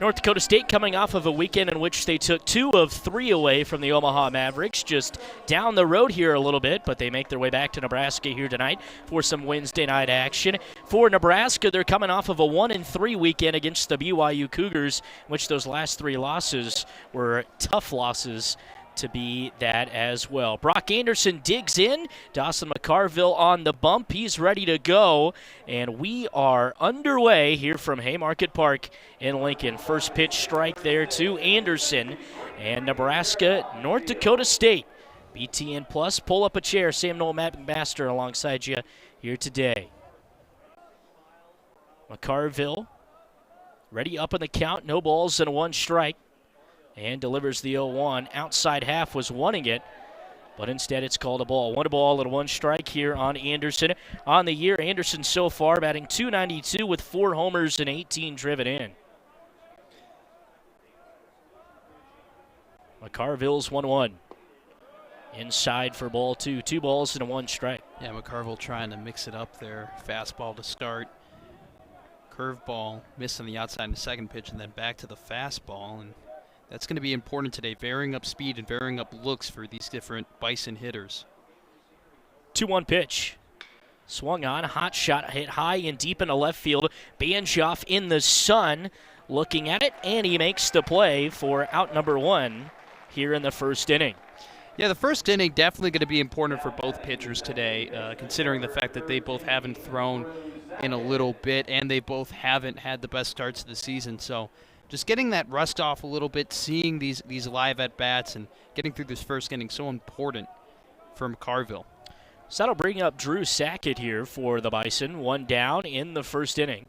North Dakota State coming off of a weekend in which they took 2 of 3 away from the Omaha Mavericks, just down the road here a little bit, but they make their way back to Nebraska here tonight for some Wednesday night action. For Nebraska, they're coming off of a 1-3 weekend against the BYU Cougars, in which those last 3 losses were tough losses to be that as well. Brock Anderson digs in. Dawson McCarville on the bump. He's ready to go. And we are underway here from Haymarket Park in Lincoln. First pitch strike there to Anderson. And Nebraska, North Dakota State. BTN Plus, pull up a chair. Sam Noel, Matt McMaster alongside you here today. McCarville ready up on the count. No balls and 1 strike. And delivers the 0-1. Outside half was wanting it, but instead it's called a ball. 1 ball and 1 strike here on Anderson. On the year, Anderson so far batting .292 with 4 homers and 18 driven in. McCarville's 1-1. Inside for ball 2. 2 balls and 1 strike. Yeah, McCarville trying to mix it up there. Fastball to start. Curveball, missed on the outside in the second pitch, and then back to the fastball. And that's going to be important today, varying up speed and varying up looks for these different Bison hitters. 2-1 pitch. Swung on, hot shot, hit high and deep into left field. Banshoff in the sun, looking at it, and he makes the play for out number 1 here in the first inning. Yeah, the first inning definitely going to be important for both pitchers today, considering the fact that they both haven't thrown in a little bit, and they both haven't had the best starts of the season. So just getting that rust off a little bit, seeing these live at-bats, and getting through this first inning so important for McCarville. So that'll bring up Drew Sackett here for the Bison. 1 down in the first inning.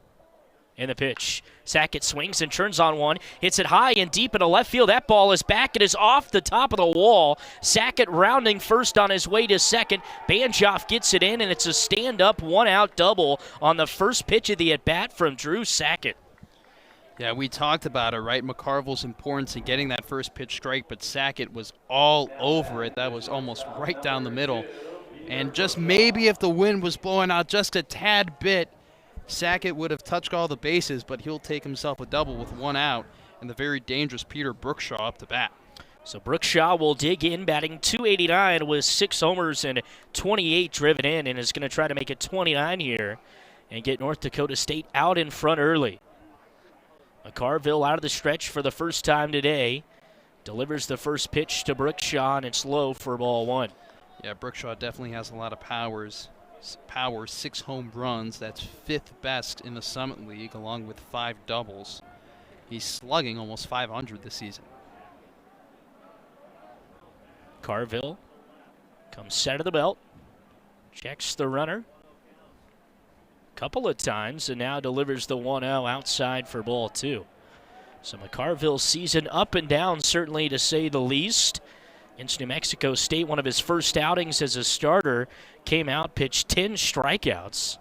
In the pitch, Sackett swings and turns on one, hits it high and deep into left field. That ball is back. It is off the top of the wall. Sackett rounding first on his way to second. Banshoff gets it in, and it's a stand-up, 1-out double on the first pitch of the at-bat from Drew Sackett. Yeah, we talked about it, right? McCarville's importance in getting that first pitch strike, but Sackett was all over it. That was almost right down the middle. And just maybe if the wind was blowing out just a tad bit, Sackett would have touched all the bases, but he'll take himself a double with 1 out, and the very dangerous Peter Brookshaw up to bat. So Brookshaw will dig in, batting .289 with 6 homers and 28 driven in, and is going to try to make it 29 here and get North Dakota State out in front early. McCarville out of the stretch for the first time today. Delivers the first pitch to Brookshaw, and it's low for ball 1. Yeah, Brookshaw definitely has a lot of power, 6 home runs. That's 5th best in the Summit League, along with 5 doubles. He's slugging almost .500 this season. Carville comes set of the belt, checks the runner a couple of times, and now delivers the 1-0 outside for ball 2. So McCarville's season up and down, certainly to say the least. Against New Mexico State, one of his first outings as a starter, came out, pitched 10 strikeouts.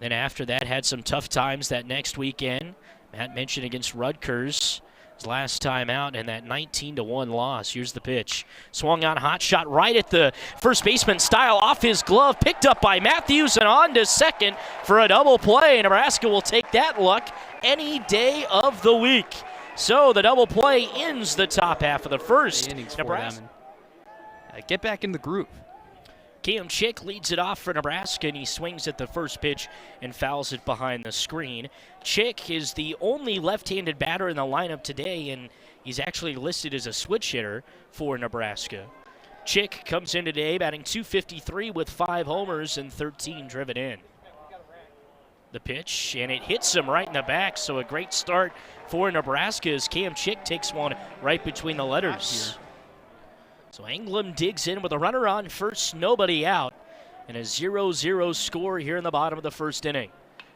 Then after that, had some tough times that next weekend. Matt mentioned against Rutgers, his last time out, and that 19-1 loss. Here's the pitch. Swung on, hot shot right at the first baseman style, off his glove, picked up by Matthews, and on to second for a double play. Nebraska will take that luck any day of the week. So the double play ends the top half of the first. Innings for them. Get back in the groove. Cam Chick leads it off for Nebraska, and he swings at the first pitch and fouls it behind the screen. Chick is the only left-handed batter in the lineup today, and he's actually listed as a switch hitter for Nebraska. Chick comes in today batting .253 with 5 homers and 13 driven in. The pitch, and it hits him right in the back, so a great start for Nebraska as Cam Chick takes one right between the letters. So Anglem digs in with a runner on first, nobody out, and a 0-0 score here in the bottom of the first inning.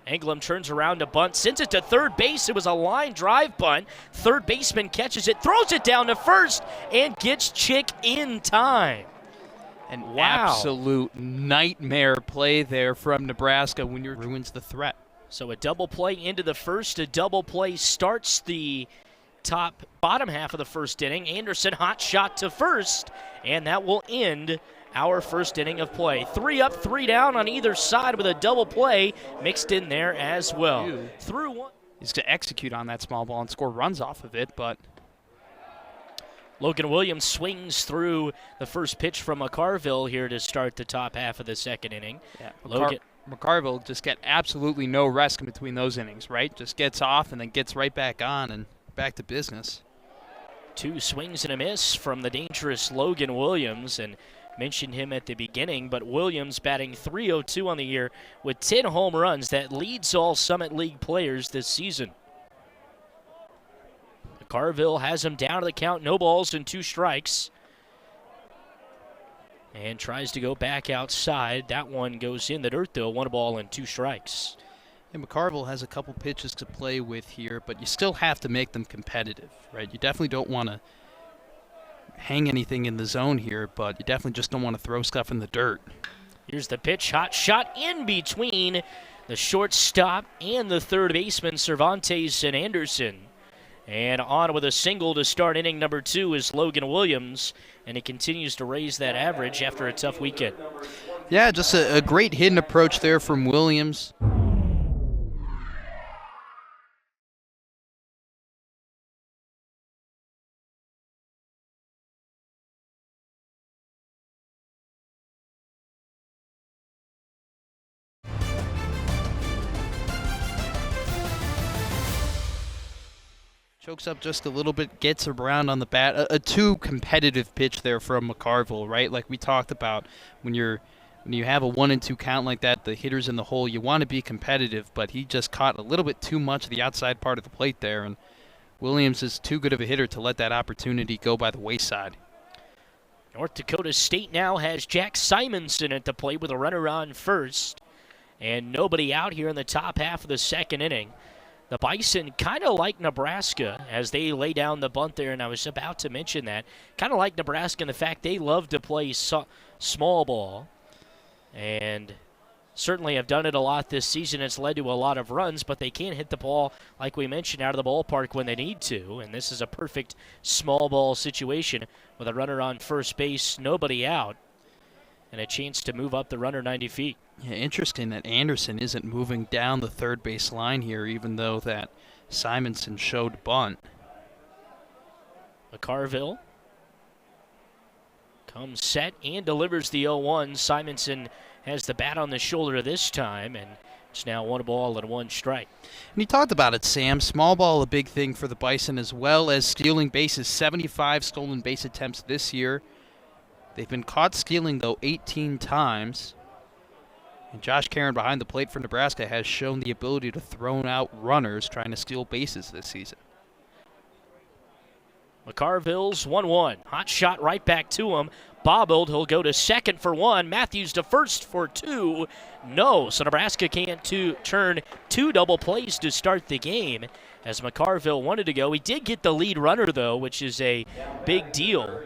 Anglem turns around to bunt, sends it to third base. It was a line drive bunt. Third baseman catches it, throws it down to first, and gets Chick in time. An absolute nightmare play there from Nebraska when you ruins the threat. So a double play into the first. A double play starts the bottom half of the first inning. Anderson hot shot to first, and that will end our first inning of play. 3 up, 3 down on either side with a double play mixed in there as well. Through one. is to execute on that small ball and score runs off of it, but Logan Williams swings through the first pitch from McCarville here to start the top half of the second inning. yeah, Logan McCarville just get absolutely no rest in between those innings, right? Just gets off and then gets right back on and back to business. 2 swings and a miss from the dangerous Logan Williams, and mentioned him at the beginning, but Williams batting .302 on the year with 10 home runs. That leads all Summit League players this season. Carville has him down to the count, no balls and 2 strikes. And tries to go back outside. That one goes in the dirt, though. 1 ball and 2 strikes. And McCarville has a couple pitches to play with here, but you still have to make them competitive, right? You definitely don't want to hang anything in the zone here, but you definitely just don't want to throw stuff in the dirt. Here's the pitch, hot shot in between the shortstop and the third baseman, Cervantes and Anderson. And on with a single to start inning number 2 is Logan Williams, and he continues to raise that average after a tough weekend. Yeah, just a great hidden approach there from Williams. Chokes up just a little bit, gets around on the bat. A too competitive pitch there from McCarville, right? Like we talked about, when you have a 1-2 count like that, the hitter's in the hole, you want to be competitive, but he just caught a little bit too much of the outside part of the plate there, and Williams is too good of a hitter to let that opportunity go by the wayside. North Dakota State now has Jack Simonson at the plate with a runner on first, and nobody out here in the top half of the second inning. The Bison, kind of like Nebraska, as they lay down the bunt there, and I was about to mention that. Kind of like Nebraska in the fact they love to play small ball, and certainly have done it a lot this season. It's led to a lot of runs, but they can't hit the ball, like we mentioned, out of the ballpark when they need to, and this is a perfect small ball situation with a runner on first base, nobody out, and a chance to move up the runner 90 feet. Yeah, interesting that Anderson isn't moving down the third base line here, even though that Simonson showed bunt. McCarville comes set and delivers the 0-1. Simonson has the bat on the shoulder this time, and it's now 1 ball and 1 strike. And you talked about it, Sam. Small ball, a big thing for the Bison, as well as stealing bases. 75 stolen base attempts this year. They've been caught stealing, though, 18 times. And Josh Caron behind the plate for Nebraska has shown the ability to throw out runners trying to steal bases this season. McCarville's 1-1. Hot shot right back to him. Bobbled. He'll go to second for 1. Matthews to first for 2. No. So Nebraska can't turn 2 double plays to start the game as McCarville wanted to go. He did get the lead runner, though, which is a big deal.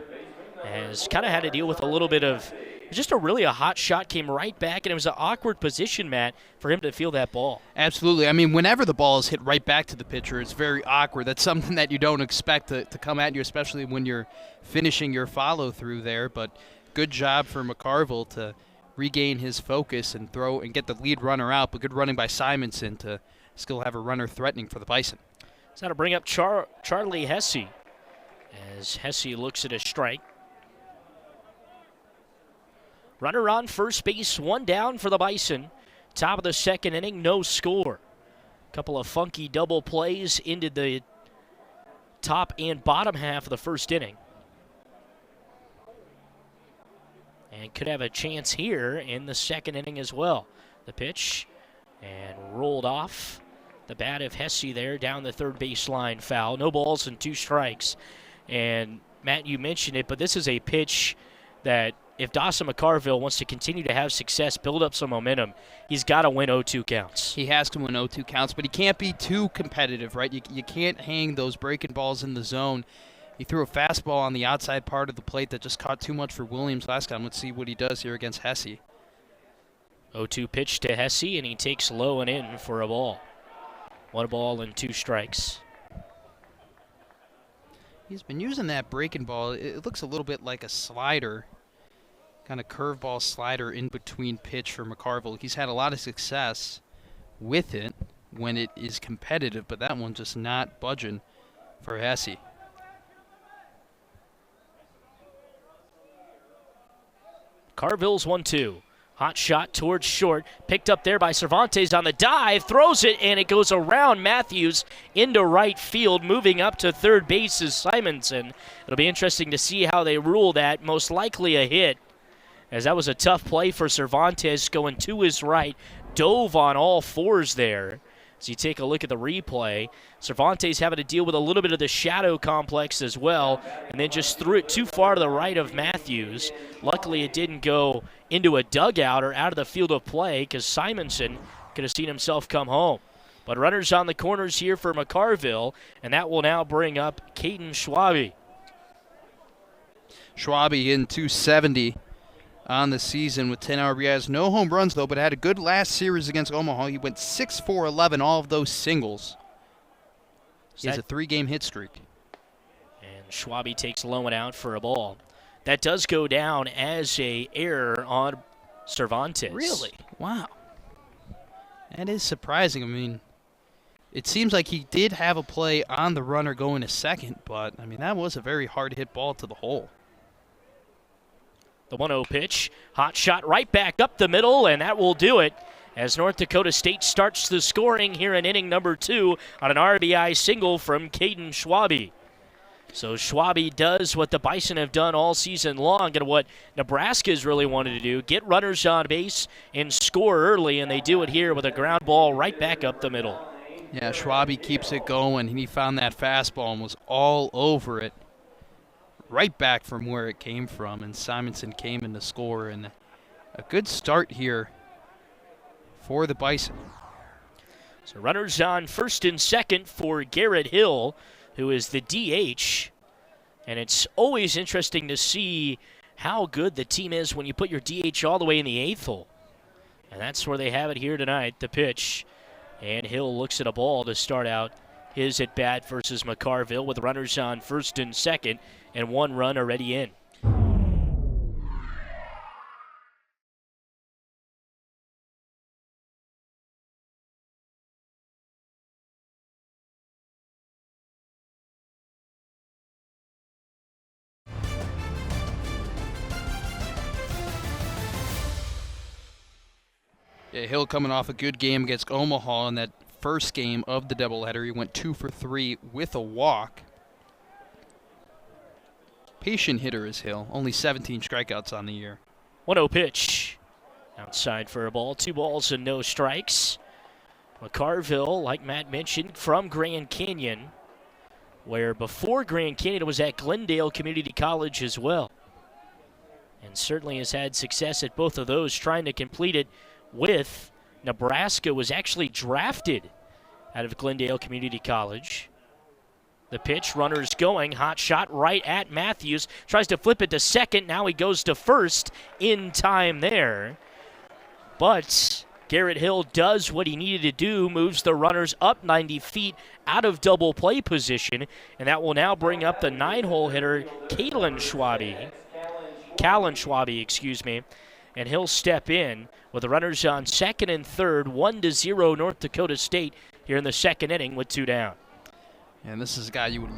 Has kind of had to deal with a little bit of just a hot shot, came right back, and it was an awkward position, Matt, for him to feel that ball. Absolutely. I mean, whenever the ball is hit right back to the pitcher, it's very awkward. That's something that you don't expect to come at you, especially when you're finishing your follow-through there. But good job for McCarville to regain his focus and throw and get the lead runner out, but good running by Simonson to still have a runner threatening for the Bison. So now to bring up Charlie Hesse as Hesse looks at a strike. Runner on first base, 1 down for the Bison. Top of the second inning, no score. Couple of funky double plays into the top and bottom half of the first inning. And could have a chance here in the second inning as well. The pitch, and rolled off the bat of Hesse there down the third baseline foul. No balls and 2 strikes. And Matt, you mentioned it, but this is a pitch that if Dawson McCarville wants to continue to have success, build up some momentum, he's got to win 0-2 counts. He has to win 0-2 counts, but he can't be too competitive, right? You can't hang those breaking balls in the zone. He threw a fastball on the outside part of the plate that just caught too much for Williams last time. Let's see what he does here against Hesse. 0-2 pitch to Hesse, and he takes low and in for a ball. 1 ball and 2 strikes. He's been using that breaking ball. It looks a little bit like a slider, kind of curveball slider in between pitch for McCarville. He's had a lot of success with it. when it is competitive, but that one just not budging for Hesse. Carville's 1-2. Hot shot towards short. Picked up there by Cervantes on the dive. Throws it, and it goes around Matthews into right field. Moving up to third base is Simonson. It'll be interesting to see how they rule that. Most likely a hit, as that was a tough play for Cervantes going to his right. Dove on all fours there. As you take a look at the replay, Cervantes having to deal with a little bit of the shadow complex as well, and then just threw it too far to the right of Matthews. Luckily, it didn't go into a dugout or out of the field of play, because Simonson could have seen himself come home. But runners on the corners here for McCarville, and that will now bring up Caden Schwabe. Schwabe in 270 on the season with 10 RBIs. No home runs, though, but had a good last series against Omaha. He went 6-4-11, all of those singles. He has a 3-game hit streak. And Schwabe takes low and out for a ball. That does go down as a error on Cervantes. Really? Wow. That is surprising. I mean, it seems like he did have a play on the runner going to second, but, I mean, that was a very hard-hit ball to the hole. The 1-0 pitch. Hot shot right back up the middle, and that will do it as North Dakota State starts the scoring here in inning number 2 on an RBI single from Caden Schwabe. So Schwabe does what the Bison have done all season long and what Nebraska's really wanted to do, get runners on base and score early, and they do it here with a ground ball right back up the middle. Yeah, Schwabe keeps it going. He found that fastball and was all over it, right back from where it came from, and Simonson came in to score, and a good start here for the Bison. So runners on first and second for Garrett Hill, who is the DH, and it's always interesting to see how good the team is when you put your DH all the way in the 8th hole, and that's where they have it here tonight. The pitch, and Hill looks at a ball to start out his at-bat versus McCarville with runners on first and second and 1 run already in. Yeah, Hill coming off a good game against Omaha in that first game of the doubleheader. He went 2 for 3 with a walk. Patient hitter is Hill. Only 17 strikeouts on the year. 1-0 pitch. Outside for a ball. 2 balls and no strikes. McCarville, like Matt mentioned, from Grand Canyon, where before Grand Canyon it was at Glendale Community College as well. And certainly has had success at both of those, trying to complete it with Nebraska. Was actually drafted out of Glendale Community College. The pitch, runners going, hot shot right at Matthews. Tries to flip it to second. Now he goes to first in time there. But Garrett Hill does what he needed to do, moves the runners up 90 feet out of double play position, and that will now bring up the 9-hole hitter, Callan Schwabe, and he'll step in with the runners on second and third, 1-0 North Dakota State here in the second inning with 2 down. And this is a guy you'd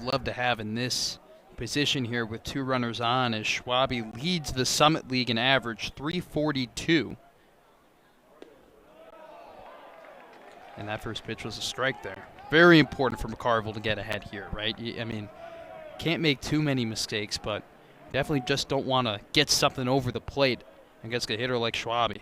love to have in this position here with 2 runners on, as Schwabe leads the Summit League in average, 342. And that first pitch was a strike there. Very important for McCarville to get ahead here, right? I mean, can't make too many mistakes, but definitely just don't want to get something over the plate against a hitter like Schwabe.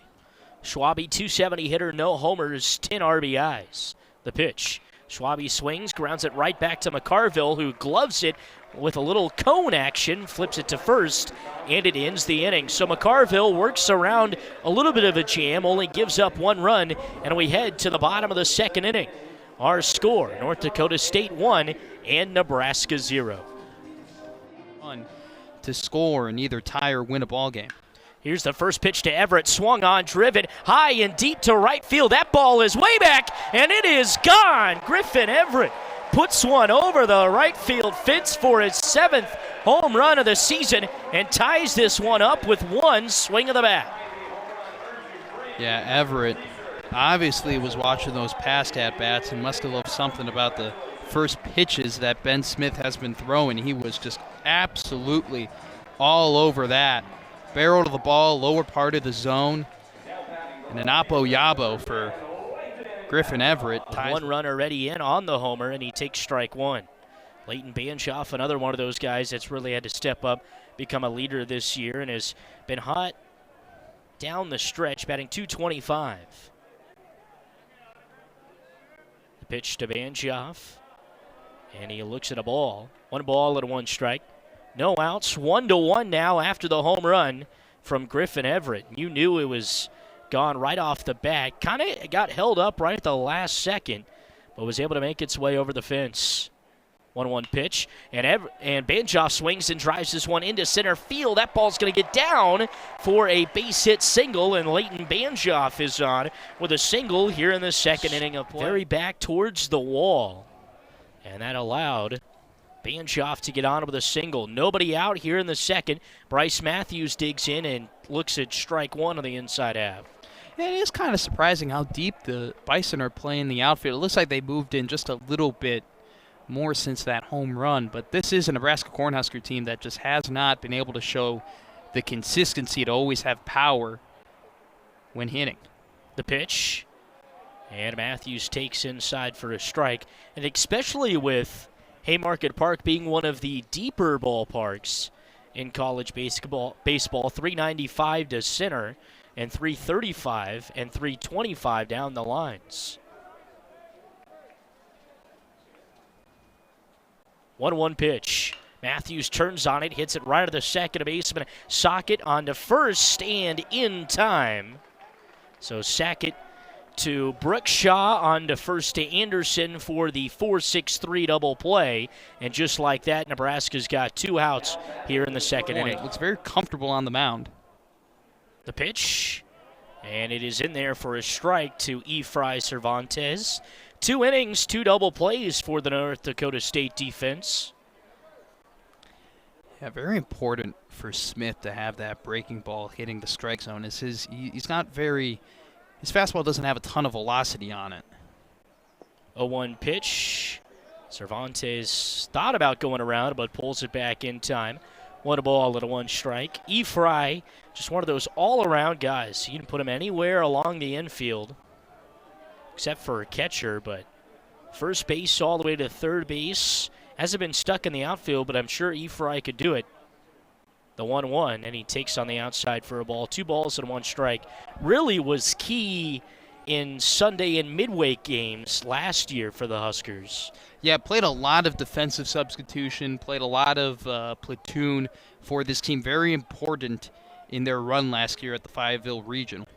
Schwabe, 270 hitter, no homers, 10 RBIs. The pitch. Schwabe swings, grounds it right back to McCarville, who gloves it with a little cone action, flips it to first, and it ends the inning. So McCarville works around a little bit of a jam, only gives up 1 run, and we head to the bottom of the second inning. Our score, North Dakota State 1 and Nebraska 0. To score and either tie or win a ball game. Here's the first pitch to Everett, swung on, driven high and deep to right field. That ball is way back, and it is gone. Griffin Everett puts one over the right field fence for his 7th home run of the season and ties this one up with 1 swing of the bat. Yeah, Everett obviously was watching those past at-bats and must have loved something about the first pitches that Ben Smith has been throwing. He was just absolutely all over that. Barrel to the ball, lower part of the zone, and an oppo-yabo for Griffin Everett. One run already in on the homer, and he takes strike one. Leighton Banshoff, another one of those guys that's really had to step up, become a leader this year, and has been hot down the stretch, batting .225. The pitch to Banshoff, and he looks at a ball. 1 ball and 1 strike. No outs, 1-1 now after the home run from Griffin Everett. You knew it was gone right off the bat. Kind of got held up right at the last second, but was able to make its way over the fence. 1-1 pitch, and Banshoff swings and drives this one into center field. That ball's going to get down for a base hit single, and Leighton Banshoff is on with a single here in the second inning of play. Very back towards the wall, and that allowed Banshoff to get on with a single. Nobody out here in the second. Bryce Matthews digs in and looks at strike one on the inside half. Yeah, it is kind of surprising how deep the Bison are playing the outfield. It looks like they moved in just a little bit more since that home run, but this is a Nebraska Cornhusker team that just has not been able to show the consistency to always have power when hitting. The pitch, and Matthews takes inside for a strike, and especially with Haymarket Park being one of the deeper ballparks in college baseball, 395 to center and 335 and 325 down the lines. 1-1 pitch. Matthews turns on it, hits it right at the second baseman. Socket on to first and in time. So Sackett to Brookshaw on to first to Anderson for the 4-6-3 double play. And just like that, Nebraska's got 2 outs here in the second inning. Looks very comfortable on the mound. The pitch, and it is in there for a strike to Efrain Cervantes. 2 innings, 2 double plays for the North Dakota State defense. Yeah, very important for Smith to have that breaking ball hitting the strike zone. He's not very, his fastball doesn't have a ton of velocity on it. 0-1 pitch. Cervantes thought about going around, but pulls it back in time. 1 ball and 1 strike. Efrain, just one of those all-around guys. You can put him anywhere along the infield, except for a catcher, but first base all the way to third base. Hasn't been stuck in the outfield, but I'm sure Efrain could do it. The 1-1, and he takes on the outside for a ball. 2 balls and 1 strike. Really was key in Sunday and midweek games last year for the Huskers. Yeah, played a lot of defensive substitution, played a lot of platoon for this team. Very important in their run last year at the Fayetteville Regional.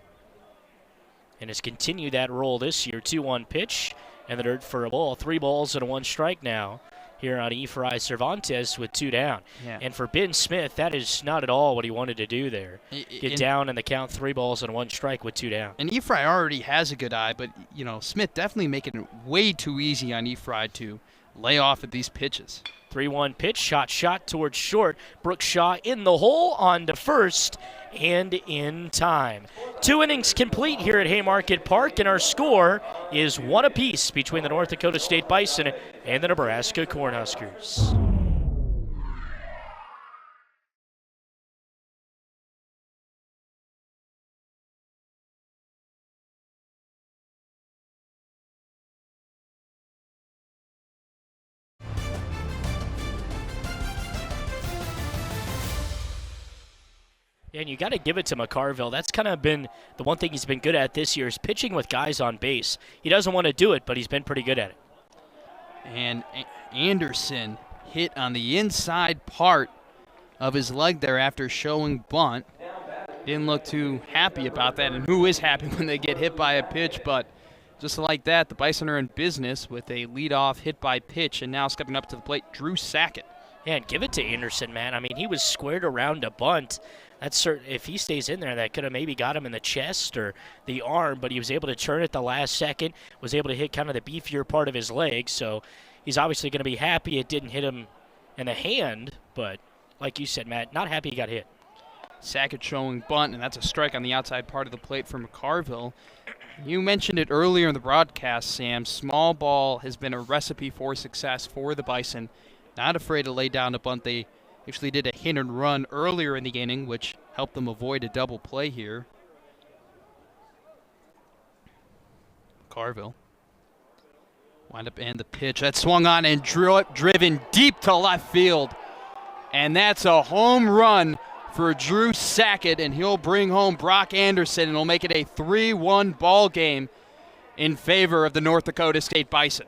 And has continued that role this year. 2-1 pitch, and the dirt for a ball. 3 balls and 1 strike now here on Efrain Cervantes with 2 down. Yeah. And for Ben Smith, that is not at all what he wanted to do there. Get down in the count, 3 balls and 1 strike with 2 down. And Efrain already has a good eye, but, you know, Smith definitely making it way too easy on Efrain to lay off at these pitches. 3-1 pitch, shot towards short. Brookshaw in the hole, on to first, and in time. 2 innings complete here at Haymarket Park, and our score is 1 apiece between the North Dakota State Bison and the Nebraska Cornhuskers. And you got to give it to McCarville. That's kind of been the one thing he's been good at this year is pitching with guys on base. He doesn't want to do it, but he's been pretty good at it. And Anderson hit on the inside part of his leg there after showing bunt. Didn't look too happy about that, and who is happy when they get hit by a pitch? But just like that, the Bison are in business with a leadoff hit by pitch, and now stepping up to the plate, Drew Sackett. Yeah, and give it to Anderson, man. I mean, he was squared around a bunt. That's certain. If he stays in there, that could have maybe got him in the chest or the arm, but he was able to turn it the last second, was able to hit kind of the beefier part of his leg, so he's obviously going to be happy it didn't hit him in the hand, but like you said, Matt, not happy he got hit. Sackett showing bunt, and that's a strike on the outside part of the plate for McCarville. You mentioned it earlier in the broadcast, Sam. Small ball has been a recipe for success for the Bison. Not afraid to lay down a bunt. They actually did a hit and run earlier in the inning, which helped them avoid a double play here. Carville. Wind up and the pitch. That swung on and driven deep to left field. And that's a home run for Drew Sackett, and he'll bring home Brock Anderson, and he'll make it a 3-1 ball game in favor of the North Dakota State Bison.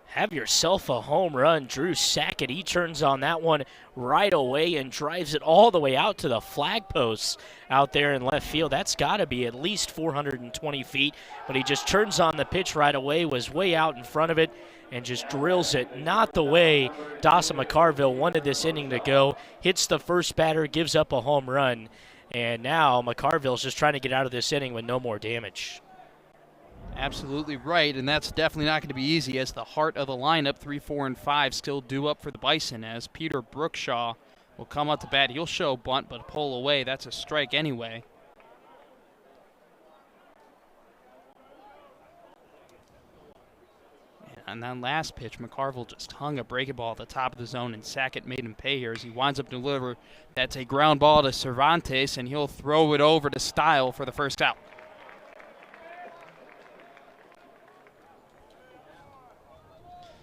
Have yourself a home run, Drew Sackett. He turns on that one right away and drives it all the way out to the flag posts out there in left field. That's got to be at least 420 feet, but he just turns on the pitch right away, was way out in front of it, and just drills it. Not the way Dawson McCarville wanted this inning to go. Hits the first batter, gives up a home run, and now McCarville's just trying to get out of this inning with no more damage. Absolutely right, and that's definitely not going to be easy as the heart of the lineup, 3, 4, and 5, still due up for the Bison as Peter Brookshaw will come out to bat. He'll show bunt, but pull away. That's a strike anyway. And on that last pitch, McCarville just hung a breaking ball at the top of the zone, and Sackett made him pay here as he winds up delivering. That's a ground ball to Cervantes, and he'll throw it over to Style for the first out.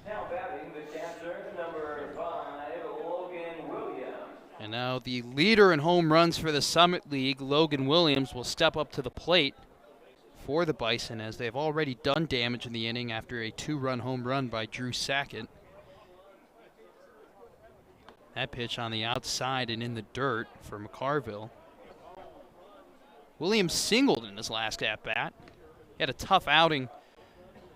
Now batting the catcher, number 5, Logan Williams. And now the leader in home runs for the Summit League, Logan Williams, will step up to the plate for the Bison as they've already done damage in the inning after a 2-run home run by Drew Sackett. That pitch on the outside and in the dirt for McCarville. Williams singled in his last at-bat. He had a tough outing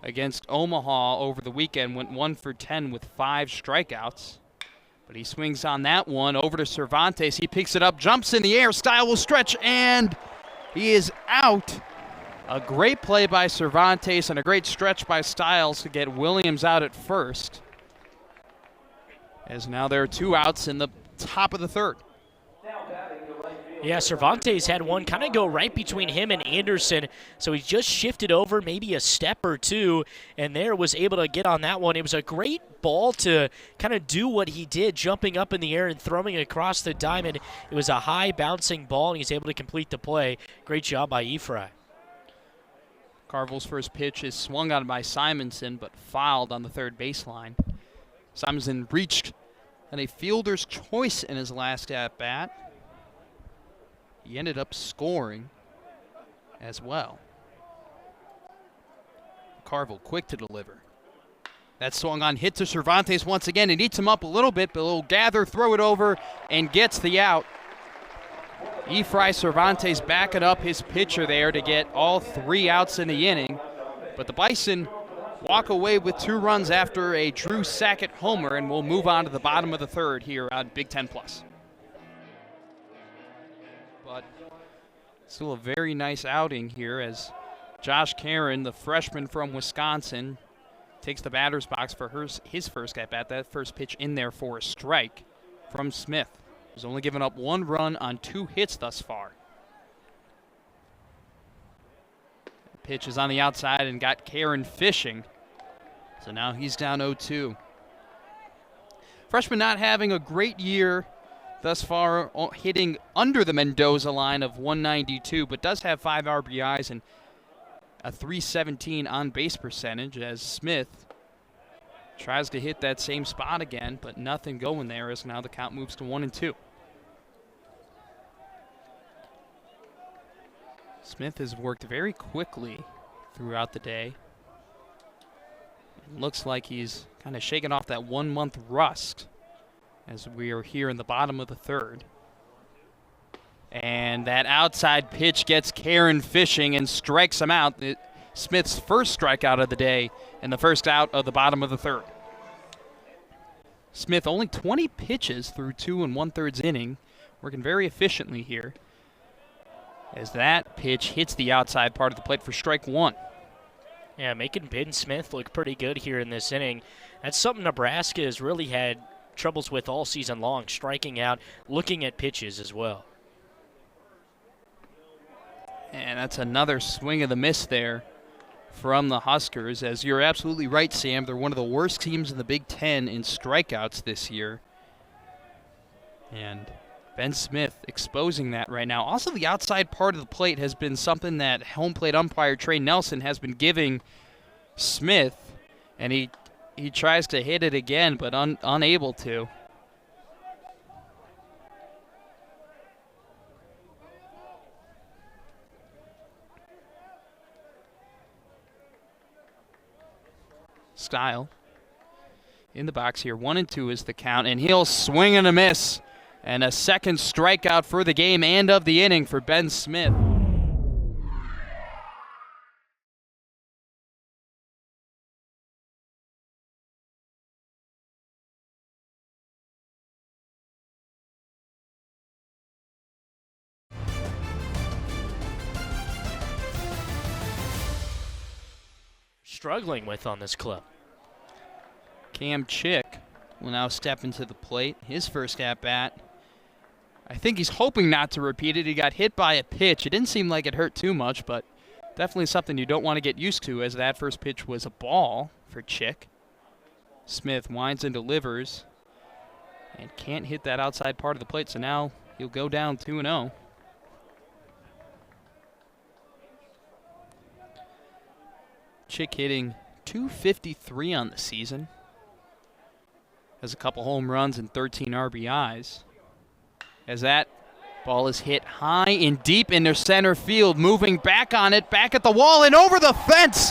against Omaha over the weekend, went 1 for 10 with 5 strikeouts. But he swings on that one over to Cervantes. He picks it up, jumps in the air, Style will stretch, and he is out. A great play by Cervantes and a great stretch by Styles to get Williams out at first. As now there are 2 outs in the top of the third. Yeah, Cervantes had one kind of go right between him and Anderson, so he just shifted over maybe a step or two, and there was able to get on that one. It was a great ball to kind of do what he did, jumping up in the air and throwing it across the diamond. It was a high bouncing ball, and he's able to complete the play. Great job by Ephraim. Carville's first pitch is swung on by Simonson, but fouled on the third baseline. Simonson reached at a fielder's choice in his last at-bat. He ended up scoring as well. Carville quick to deliver. That swung on, hit to Cervantes once again. It eats him up a little bit, but he'll gather, throw it over, and gets the out. Ephraim Cervantes backing up his pitcher there to get all 3 outs in the inning. But the Bison walk away with 2 runs after a Drew Sackett homer, and we'll move on to the bottom of the third here on Big Ten Plus. But still a very nice outing here as Josh Karen, the freshman from Wisconsin, takes the batter's box for his first at-bat. That first pitch in there for a strike from Smith. He's only given up 1 run on 2 hits thus far. The pitch is on the outside and got Karen fishing. So now he's down 0-2. Freshman not having a great year thus far, hitting under the Mendoza line of 192, but does have 5 RBIs and a .317 on-base percentage as Smith tries to hit that same spot again, but nothing going there as now the count moves to 1-2. Smith has worked very quickly throughout the day. It looks like he's kind of shaking off that 1-month rust as we are here in the bottom of the third. And that outside pitch gets Karen fishing and strikes him out. Smith's first strikeout of the day and the first out of the bottom of the third. Smith only 20 pitches through 2 1/3 inning, working very efficiently here as that pitch hits the outside part of the plate for strike 1. Yeah, making Ben Smith look pretty good here in this inning. That's something Nebraska has really had troubles with all season long, striking out, looking at pitches as well. And that's another swing of the miss there from the Huskers. As you're absolutely right, Sam, they're one of the worst teams in the Big Ten in strikeouts this year. And Ben Smith exposing that right now. Also, the outside part of the plate has been something that home plate umpire Trey Nelson has been giving Smith, and he tries to hit it again, but unable to. Style in the box here. 1-2 is the count, and he'll swing and a miss. And a second strikeout for the game and of the inning for Ben Smith. Struggling with on this club. Cam Chick will now step into the plate. His first at-bat. I think he's hoping not to repeat it. He got hit by a pitch. It didn't seem like it hurt too much, but definitely something you don't want to get used to, as that first pitch was a ball for Chick. Smith winds and delivers and can't hit that outside part of the plate, so now he'll go down 2-0. Chick hitting .253 on the season. Has a couple home runs and 13 RBIs. As that ball is hit high and deep into center field, moving back on it, back at the wall and over the fence.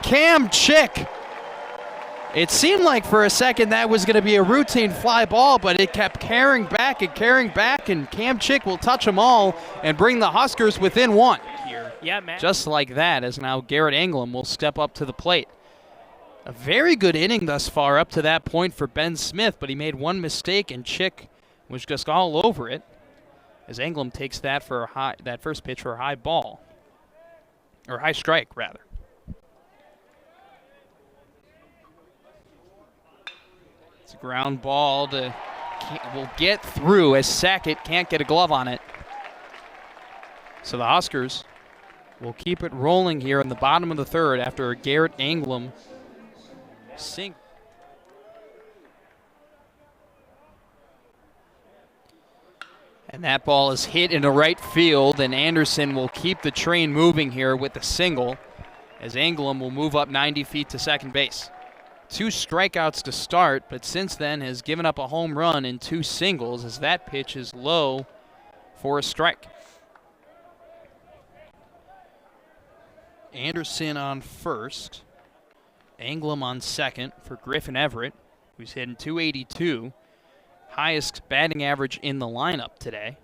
Cam Chick. It seemed like for a second that was going to be a routine fly ball, but it kept carrying back, and Cam Chick will touch them all and bring the Huskers within one here. Yeah, Matt. Just like that, as now Garrett Anglem will step up to the plate. A very good inning thus far up to that point for Ben Smith, but he made one mistake, and Chick was just all over it, as Anglem takes that for that first pitch for a high ball, or high strike rather. It's a ground ball will get through, as Sackett can't get a glove on it. So the Huskers will keep it rolling here in the bottom of the third after a Garrett Anglem sink. And that ball is hit into right field, and Anderson will keep the train moving here with a single, as Anglem will move up 90 feet to second base. 2 strikeouts to start, but since then has given up a home run and 2 singles, as that pitch is low for a strike. Anderson on first, Anglem on second for Griffin Everett, who's hitting .282. Highest batting average in the lineup today.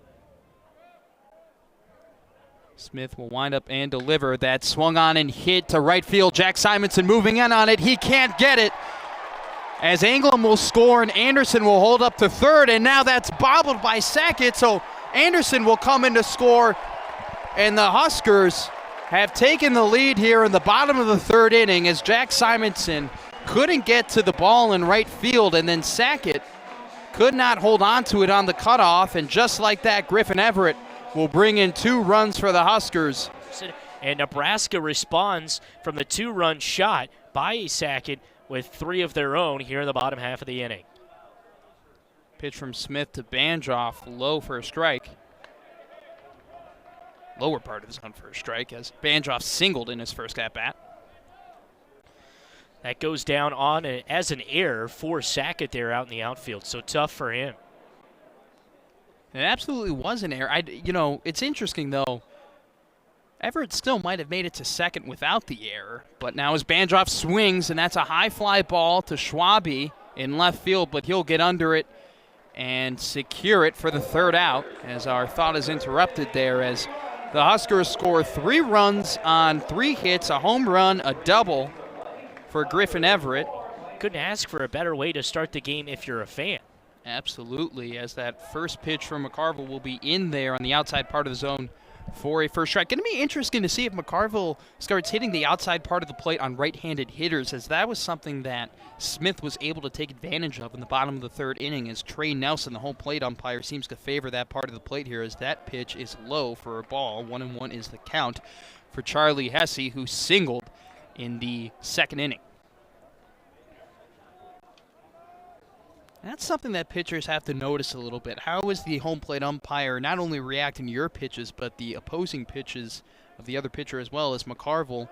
Smith will wind up and deliver. That swung on and hit to right field. Jack Simonson moving in on it. He can't get it, as Anglem will score and Anderson will hold up to third, and now that's bobbled by Sackett, so Anderson will come in to score, and the Huskers have taken the lead here in the bottom of the third inning, as Jack Simonson couldn't get to the ball in right field, and then Sackett could not hold on to it on the cutoff, and just like that, Griffin Everett will bring in 2 runs for the Huskers. And Nebraska responds from the 2-run shot by Sackett with 3 of their own here in the bottom half of the inning. Pitch from Smith to Banshoff, low for a strike. Lower part of the zone for a strike, as Banshoff singled in his first at-bat. That goes down as an error for Sackett there out in the outfield, so tough for him. It absolutely was an error. It's interesting, though. Everett still might have made it to second without the error, but now as Banshoff swings, and that's a high fly ball to Schwabe in left field, but he'll get under it and secure it for the third out, as our thought is interrupted there, as the Huskers score 3 runs on 3 hits, a home run, a double for Griffin Everett. Couldn't ask for a better way to start the game if you're a fan. Absolutely, as that first pitch from McCarville will be in there on the outside part of the zone for a first strike. Going to be interesting to see if McCarville starts hitting the outside part of the plate on right-handed hitters, as that was something that Smith was able to take advantage of in the bottom of the third inning, as Trey Nelson, the home plate umpire, seems to favor that part of the plate here, as that pitch is low for a ball. 1-1 is the count for Charlie Hesse, who singled in the second inning. That's something that pitchers have to notice a little bit. How is the home plate umpire not only reacting to your pitches, but the opposing pitches of the other pitcher as well, as McCarville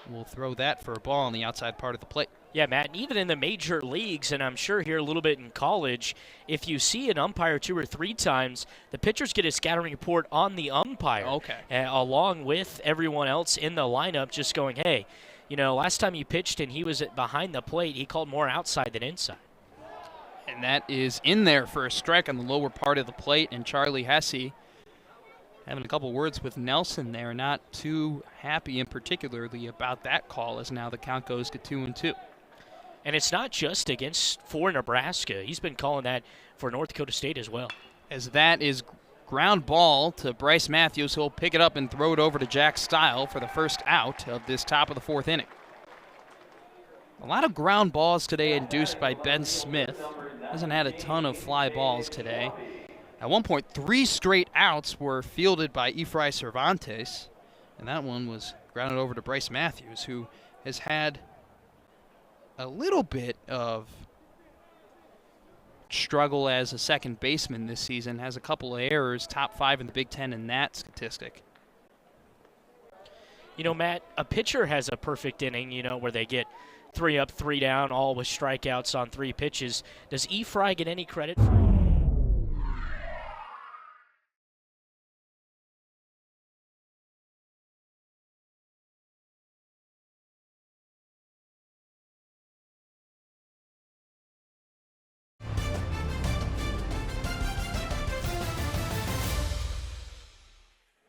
will throw that for a ball on the outside part of the plate. Yeah, Matt, and even in the major leagues, and I'm sure here a little bit in college, if you see an umpire 2 or 3 times, the pitchers get a scouting report on the umpire. Okay. Along with everyone else in the lineup just going, hey, you know, last time you pitched and he was behind the plate, he called more outside than inside. And that is in there for a strike on the lower part of the plate, and Charlie Hesse having a couple words with Nelson there, not too happy in particularly about that call, as now the count goes to 2-2. And it's not just for Nebraska. He's been calling that for North Dakota State as well. As that is ground ball to Bryce Matthews, who'll pick it up and throw it over to Jack Stile for the first out of this top of the fourth inning. A lot of ground balls today induced by Ben Smith. Hasn't had a ton of fly balls today. At one point, 3 straight outs were fielded by Efrain Cervantes, and that one was grounded over to Bryce Matthews, who has had a little bit of struggle as a second baseman this season, has a couple of errors, top 5 in the Big Ten in that statistic. You know, Matt, a pitcher has a perfect inning, you know, where they get 3 up, 3 down, all with strikeouts on 3 pitches. Does Efrain get any credit for it?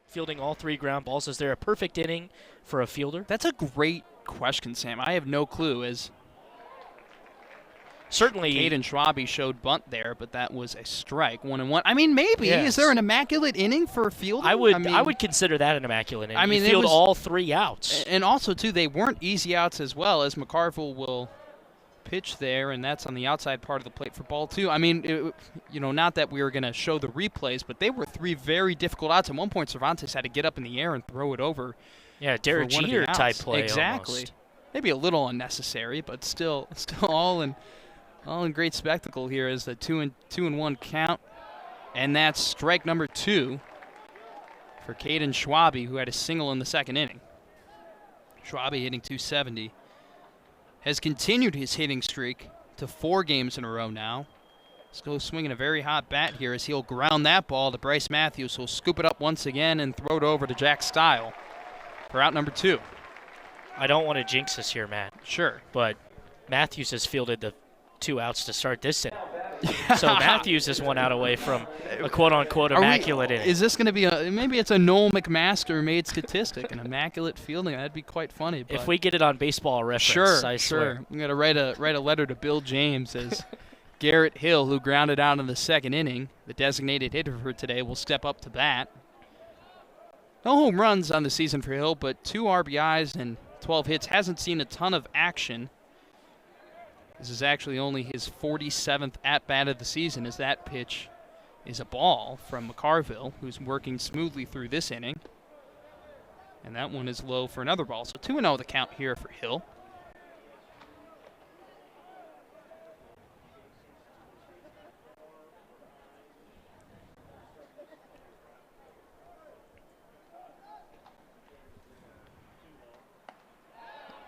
Fielding all 3 ground balls. Is there a perfect inning for a fielder? That's a great question, Sam. I have no clue, as certainly Caden Schwabe showed bunt there, but that was a strike. 1-1. I mean, maybe. Yes. Is there an immaculate inning for a fielder? I would consider that an immaculate inning. I mean, you field all 3 outs. And also, too, they weren't easy outs as well, as McCarville will pitch there, and that's on the outside part of the plate for ball 2. I mean, not that we were going to show the replays, but they were 3 very difficult outs. At one point, Cervantes had to get up in the air and throw it over. Yeah, Derek Jeter type play. Exactly. Almost. Maybe a little unnecessary, but still all in great spectacle here as the 2-1 count, and that's strike number 2 for Caden Schwabe, who had a single in the second inning. Schwabe hitting .270. Has continued his hitting streak to 4 games in a row now. Still swinging a very hot bat here as he'll ground that ball to Bryce Matthews, who'll scoop it up once again and throw it over to Jack Stile for out number 2. I don't want to jinx us here, Matt. Sure. But Matthews has fielded the 2 outs to start this inning. So Matthews is 1 out away from a quote-unquote immaculate inning. Is this going to be maybe it's a Noel McMaster made statistic, an immaculate fielding? That'd be quite funny. But if we get it on Baseball Reference, I swear. I'm going to write a letter to Bill James as Garrett Hill, who grounded out in the second inning, the designated hitter for today, will step up to bat. No home runs on the season for Hill, but 2 RBIs and 12 hits. Hasn't seen a ton of action. This is actually only his 47th at-bat of the season, as that pitch is a ball from McCarville, who's working smoothly through this inning. And that one is low for another ball. So 2-0 the count here for Hill.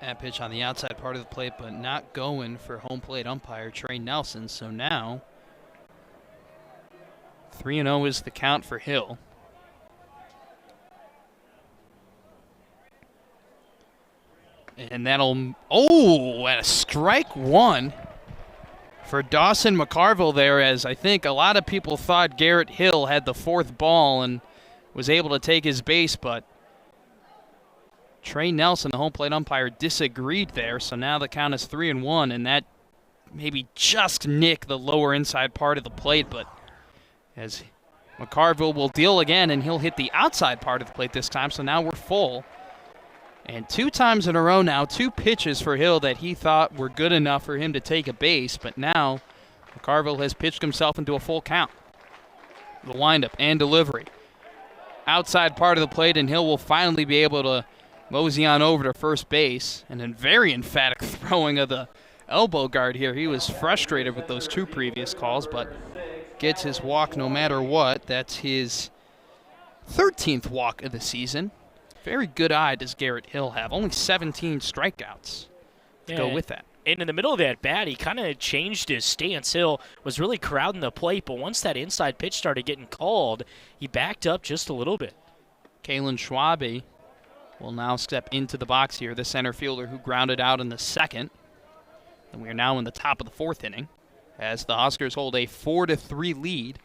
That pitch on the outside part of the plate, but not going for home plate umpire Trey Nelson. So now 3-0 is the count for Hill. And that'll, and a strike 1 for Dawson McCarville there, as I think a lot of people thought Garrett Hill had the 4th ball and was able to take his base, but Trey Nelson, the home plate umpire, disagreed there. So now the count is 3-1, and that maybe just nicked the lower inside part of the plate, but as McCarville will deal again, and he'll hit the outside part of the plate this time, so now we're full. And 2 times in a row now, 2 pitches for Hill that he thought were good enough for him to take a base, but now McCarville has pitched himself into a full count. The windup and delivery. Outside part of the plate, and Hill will finally be able to mosey on over to first base. And a very emphatic throwing of the elbow guard here. He was frustrated with those 2 previous calls, but gets his walk no matter what. That's his 13th walk of the season. Very good eye does Garrett Hill have. Only 17 strikeouts to go with that. And in the middle of that bat, he kind of changed his stance. Hill was really crowding the plate, but once that inside pitch started getting called, he backed up just a little bit. Kalen Schwabe will now step into the box here, the center fielder who grounded out in the 2nd. And we are now in the top of the 4th inning as the Huskers hold a 4-3 lead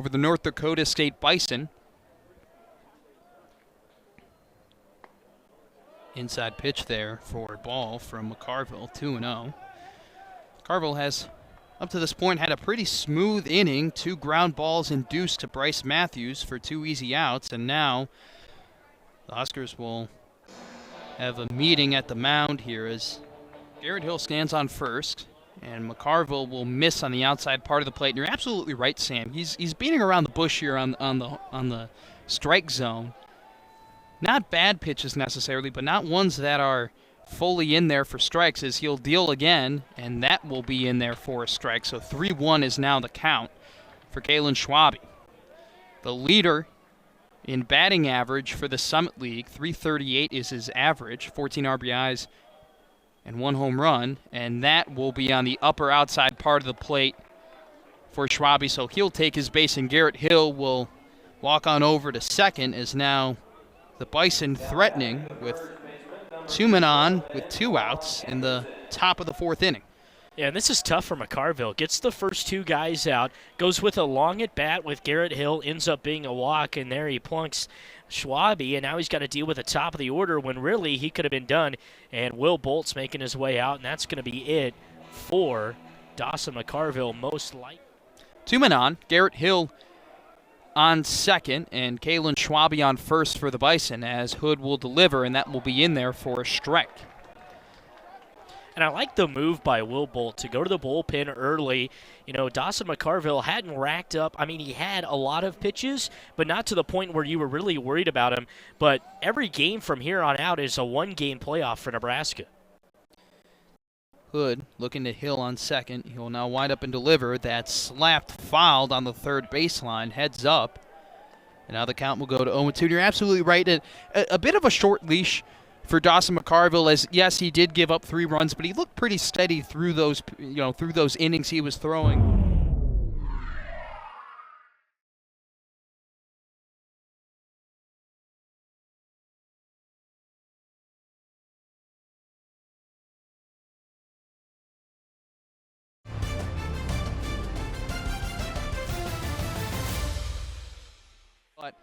over the North Dakota State Bison. Inside pitch there for a ball from McCarville, 2-0. McCarville has, up to this point, had a pretty smooth inning. 2 ground balls induced to Bryce Matthews for 2 easy outs, and now the Huskers will have a meeting at the mound here as Garrett Hill stands on first, and McCarville will miss on the outside part of the plate. And you're absolutely right, Sam. He's beating around the bush here on the strike zone. Not bad pitches necessarily, but not ones that are fully in there for strikes, as he'll deal again, and that will be in there for a strike. So 3-1 is now the count for Kalen Schwabe. The leader in batting average for the Summit League, 338 is his average, 14 RBIs and 1 home run, and that will be on the upper outside part of the plate for Schwabe. So he'll take his base, and Garrett Hill will walk on over to second, as now the Bison threatening with 2 men on with 2 outs in the top of the 4th inning. Yeah, and this is tough for McCarville. Gets the first 2 guys out, goes with a long at bat with Garrett Hill, ends up being a walk, and there he plunks Schwabe, and now he's got to deal with the top of the order when really he could have been done. And Will Bolt's making his way out, and that's going to be it for Dawson McCarville, most likely. 2 men on, Garrett Hill on second, and Kalen Schwabe on first for the Bison, as Hood will deliver, and that will be in there for a strike. And I like the move by Will Bolt to go to the bullpen early. You know, Dawson McCarville hadn't racked up. I mean, he had a lot of pitches, but not to the point where you were really worried about him. But every game from here on out is a 1-game playoff for Nebraska. Hood looking to Hill on second. He will now wind up and deliver. That slapped fouled on the third baseline. Heads up. And now the count will go to 0-2. You're absolutely right. A bit of a short leash for Dawson McCarville, as yes, he did give up 3 runs, but he looked pretty steady through those, through those innings he was throwing. But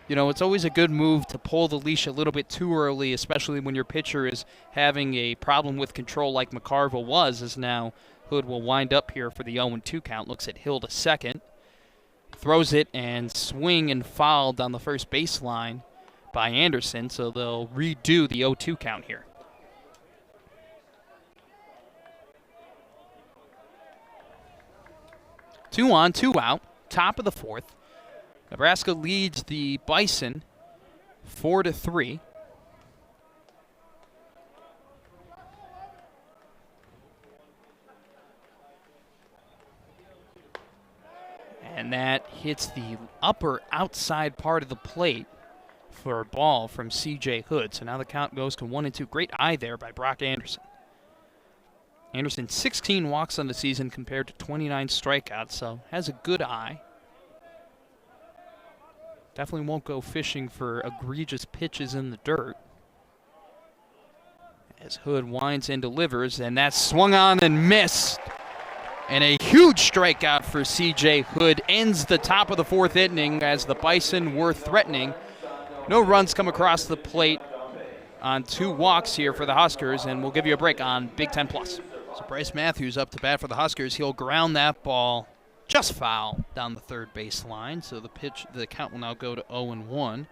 it's always a good move to pull the leash a little bit too early, especially when your pitcher is having a problem with control like McCarville was, as now Hood will wind up here for the 0-2 count. Looks at Hill to second. Throws it and swing and fouled on the first baseline by Anderson, so they'll redo the 0-2 count here. Two on, 2 out, top of the 4th. Nebraska leads the Bison 4-3. And that hits the upper outside part of the plate for a ball from C.J. Hood. So now the count goes to 1-2. Great eye there by Brock Anderson. Anderson, 16 walks on the season compared to 29 strikeouts, so has a good eye. Definitely won't go fishing for egregious pitches in the dirt. As Hood winds and delivers, and that's swung on and missed. And a huge strikeout for C.J. Hood ends the top of the 4th inning as the Bison were threatening. No runs come across the plate on 2 walks here for the Huskers, and we'll give you a break on Big Ten Plus. So Bryce Matthews up to bat for the Huskers. He'll ground that ball just foul down the third baseline. So the count will now go to 0-1.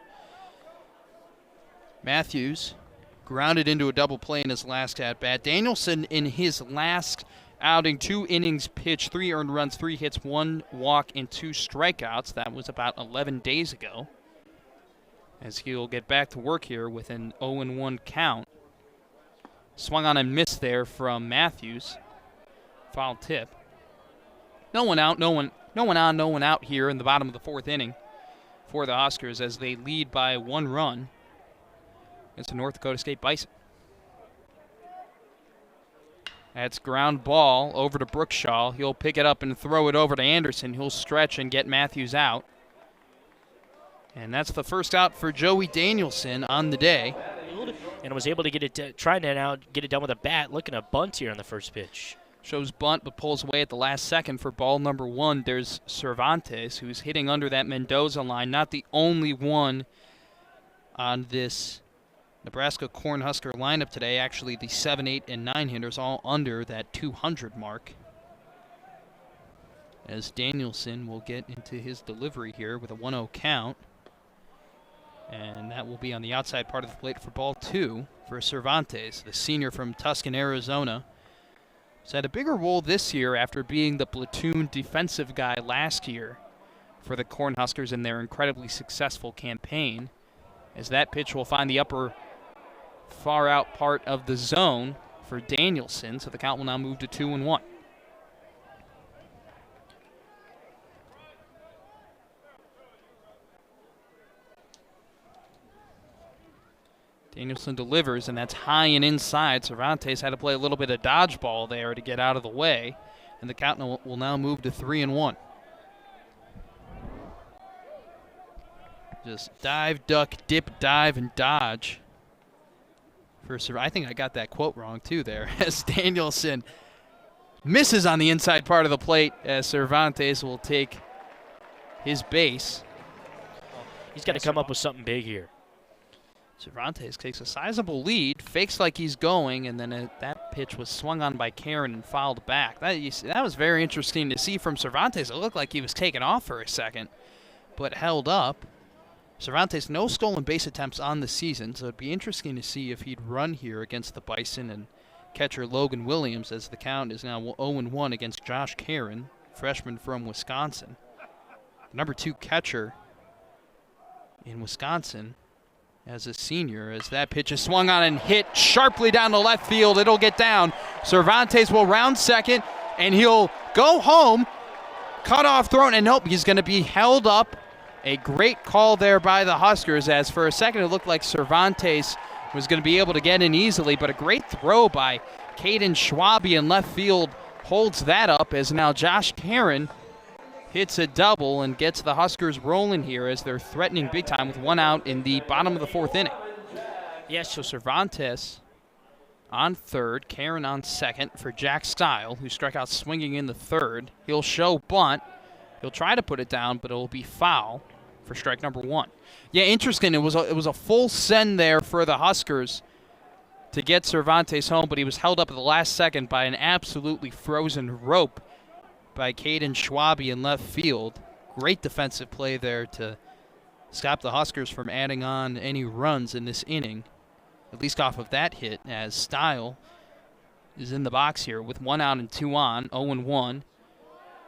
Matthews grounded into a double play in his last at-bat. Danielson in his last outing, 2 innings pitched, 3 earned runs, 3 hits, 1 walk, and 2 strikeouts. That was about 11 days ago. As he'll get back to work here with an 0-1 count. Swung on and missed there from Matthews. Foul tip. No one out, no one on, no one out here in the bottom of the 4th inning for the Huskers as they lead by 1 run against the North Dakota State Bison. That's ground ball over to Brookshaw. He'll pick it up and throw it over to Anderson. He'll stretch and get Matthews out. And that's the first out for Joey Danielson on the day. And was able to get it, trying to now get it done with a bat, looking at bunt here on the first pitch. Shows bunt, but pulls away at the last second for ball number 1. There's Cervantes, who's hitting under that Mendoza line. Not the only one on this Nebraska Cornhusker lineup today. Actually, the 7, 8, and 9 hitters all under that 200 mark. As Danielson will get into his delivery here with a 1-0 count. And that will be on the outside part of the plate for ball 2 for Cervantes, the senior from Tucson, Arizona. He's had a bigger role this year after being the platoon defensive guy last year for the Cornhuskers in their incredibly successful campaign. As that pitch will find the upper far out part of the zone for Danielson, so the count will now move to 2-1. Danielson delivers, and that's high and inside. Cervantes had to play a little bit of dodgeball there to get out of the way, and the count will now move to 3-1. Just dive, duck, dip, dive, and dodge. I think I got that quote wrong, too, there, as Danielson misses on the inside part of the plate as Cervantes will take his base. He's got to come up with something big here. Cervantes takes a sizable lead, fakes like he's going, and then that pitch was swung on by Karen and fouled back. That was very interesting to see from Cervantes. It looked like he was taken off for a second, but held up. Cervantes, no stolen base attempts on the season, so it'd be interesting to see if he'd run here against the Bison and catcher Logan Williams, as the count is now 0-1 against Josh Karen, freshman from Wisconsin. The number 2 catcher in Wisconsin as a senior, as that pitch is swung on and hit sharply down the left field. It'll get down. Cervantes will round second, and he'll go home. Cut off thrown, and nope, he's going to be held up. A great call there by the Huskers, as for a second it looked like Cervantes was going to be able to get in easily, but a great throw by Caden Schwabe in left field holds that up, as now Josh Karen hits a double and gets the Huskers rolling here as they're threatening big time with 1 out in the bottom of the 4th inning. Yes, so Cervantes on third, Karen on second for Jack Stile, who struck out swinging in the 3rd. He'll show bunt. He'll try to put it down, but it'll be foul for strike number 1. Yeah, interesting. It was a full send there for the Huskers to get Cervantes home, but he was held up at the last second by an absolutely frozen rope by Caden Schwabe in left field. Great defensive play there to stop the Huskers from adding on any runs in this inning, at least off of that hit, as Stile is in the box here with 1 out and 2 on, 0-1.